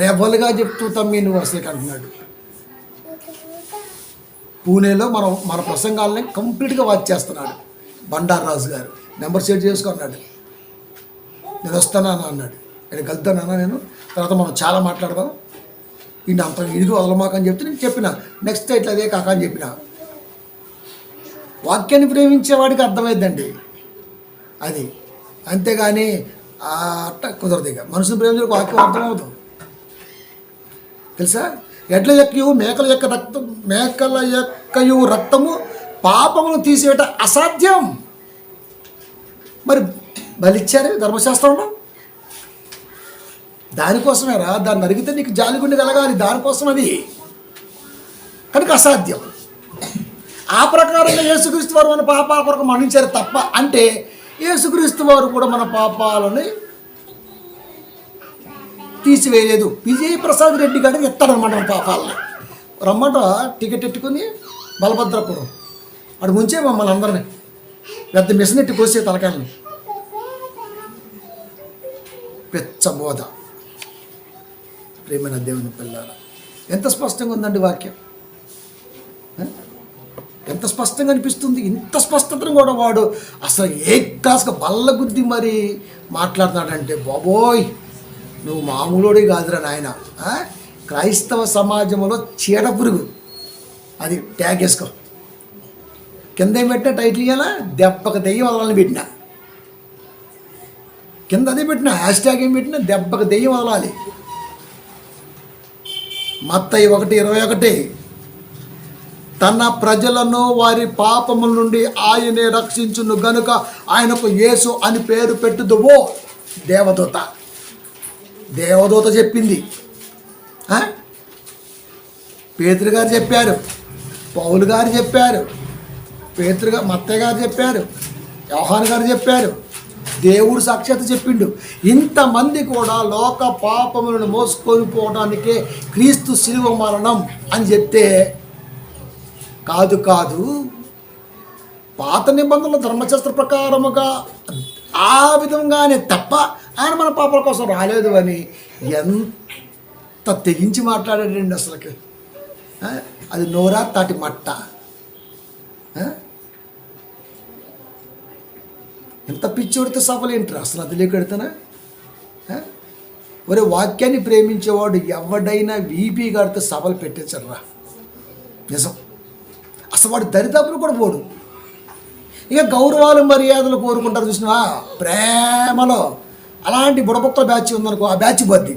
రెబల్గా చెప్తూ తమ్మి నువ్వు అసలు అంటున్నాడు. పూణేలో మన ప్రసంగాలని కంప్లీట్గా వాచ్ చేస్తున్నాడు బండారు రాజు గారు. నెంబర్ షేర్ చేసుకున్నాడు, నేను వస్తానా అన్నాడు, నేను కలుద్దానన్నా, నేను తర్వాత మనం చాలా మాట్లాడదాం, ఈయన అంత ఇదిగో వదలమాకని చెప్తే నేను చెప్పిన, నెక్స్ట్ ఇట్లా అదే కాక అని చెప్పిన. వాక్యాన్ని ప్రేమించేవాడికి అర్థమైందండి అది, అంతేగాని అట్ట కుదరదు. ఇక మనుషుని ప్రేమించే వాక్యం అర్థమవుతుంది తెలుసా. ఎడ్ల యొక్కయు మేకల యొక్కయు రక్తము పాపమును తీసేట అసాధ్యం. మరి బలిచ్చారు ధర్మశాస్త్రంలో, దానికోసమేరా, దాన్ని అడిగితే నీకు జాలిగుండి కలగాలి, దానికోసం అది, కనుక అసాధ్యం. ఆ ప్రకారంగా యేసుక్రీస్తు వారు మన పాపాల కొరకు మరణించారు తప్ప, అంటే యేసుక్రీస్తు వారు కూడా మన పాపాలని తీసివేయలేదు. విజయప్రసాద్ రెడ్డి గారికి ఎత్తాడనమాట మన పాపాలని. రమ్మంట టికెట్ ఎట్టుకుని బలభద్రపురం అటు ముంచే మమ్మల్ని అందరినీ పెద్ద మిషన్ ఎట్టి కోసే తలకాయలని. పెచ్చబోధ. ప్రేమైన దేవుని పిల్లారా, ఎంత స్పష్టంగా ఉందండి వాక్యం, ఎంత స్పష్టంగా అనిపిస్తుంది. ఇంత స్పష్టతను కూడా వాడు అసలు ఏ క్లాస్గా బల్లగుద్ది మరి మాట్లాడుతున్నాడంటే, బాబోయ్ నువ్వు మామూలుడే కాదురా నాయన. క్రైస్తవ సమాజంలో చీడపురుగు, అది ట్యాగ్ వేసుకో. కింద ఏం పెట్టినా టైటిల్ ఇవ్వాలా, దెబ్బకు దెయ్యం వదలని పెట్టినా, కింద అదే పెట్టినా హ్యాష్ ట్యాగ్ ఏం పెట్టినా దెబ్బకు దెయ్యం వదలాలి. మత్తయి 1:21, తన ప్రజలను వారి పాపముల నుండి ఆయనే రక్షించును గనుక ఆయనకు యేసు అని పేరు పెట్టుదువో. దేవదూత చెప్పింది, పేతురు గారు చెప్పారు, పౌలు గారు చెప్పారు, మత్తయ్య గారు చెప్పారు, యోహాను గారు చెప్పారు, దేవుడు సాక్షాత్ చెప్పిండు. ఇంతమంది కూడా లోక పాపములను మోసుకొని పోవడానికే క్రీస్తు శిలువ మరణం అని చెప్తే, కాదు పాత నిబంధనల ధర్మశాస్త్ర ప్రకారముగా ఆ విధంగానే తప్ప ఆయన మన పాపల కోసం రాలేదు అని ఎంత తెగించి మాట్లాడాడండి అసలుకి. అది నోరా తాటి మట్ట. ఎంత పిచ్చోడితే సభలు ఏంటారు అసలు, అది లేకెడతానా. ఒరే వాక్యాన్ని ప్రేమించేవాడు ఎవడైనా వీపీ గారితో సభలు పెట్టేశారా, నిజం. అసలు వాడు దరిదాపులు కూడా పోడు. ఇక గౌరవాలు మర్యాదలు కోరుకుంటారు చూసినా ప్రేమలో, అలాంటి బుడబొక్కల బ్యాచ్ ఉందనుకో, ఆ బ్యాచ్ బద్ది.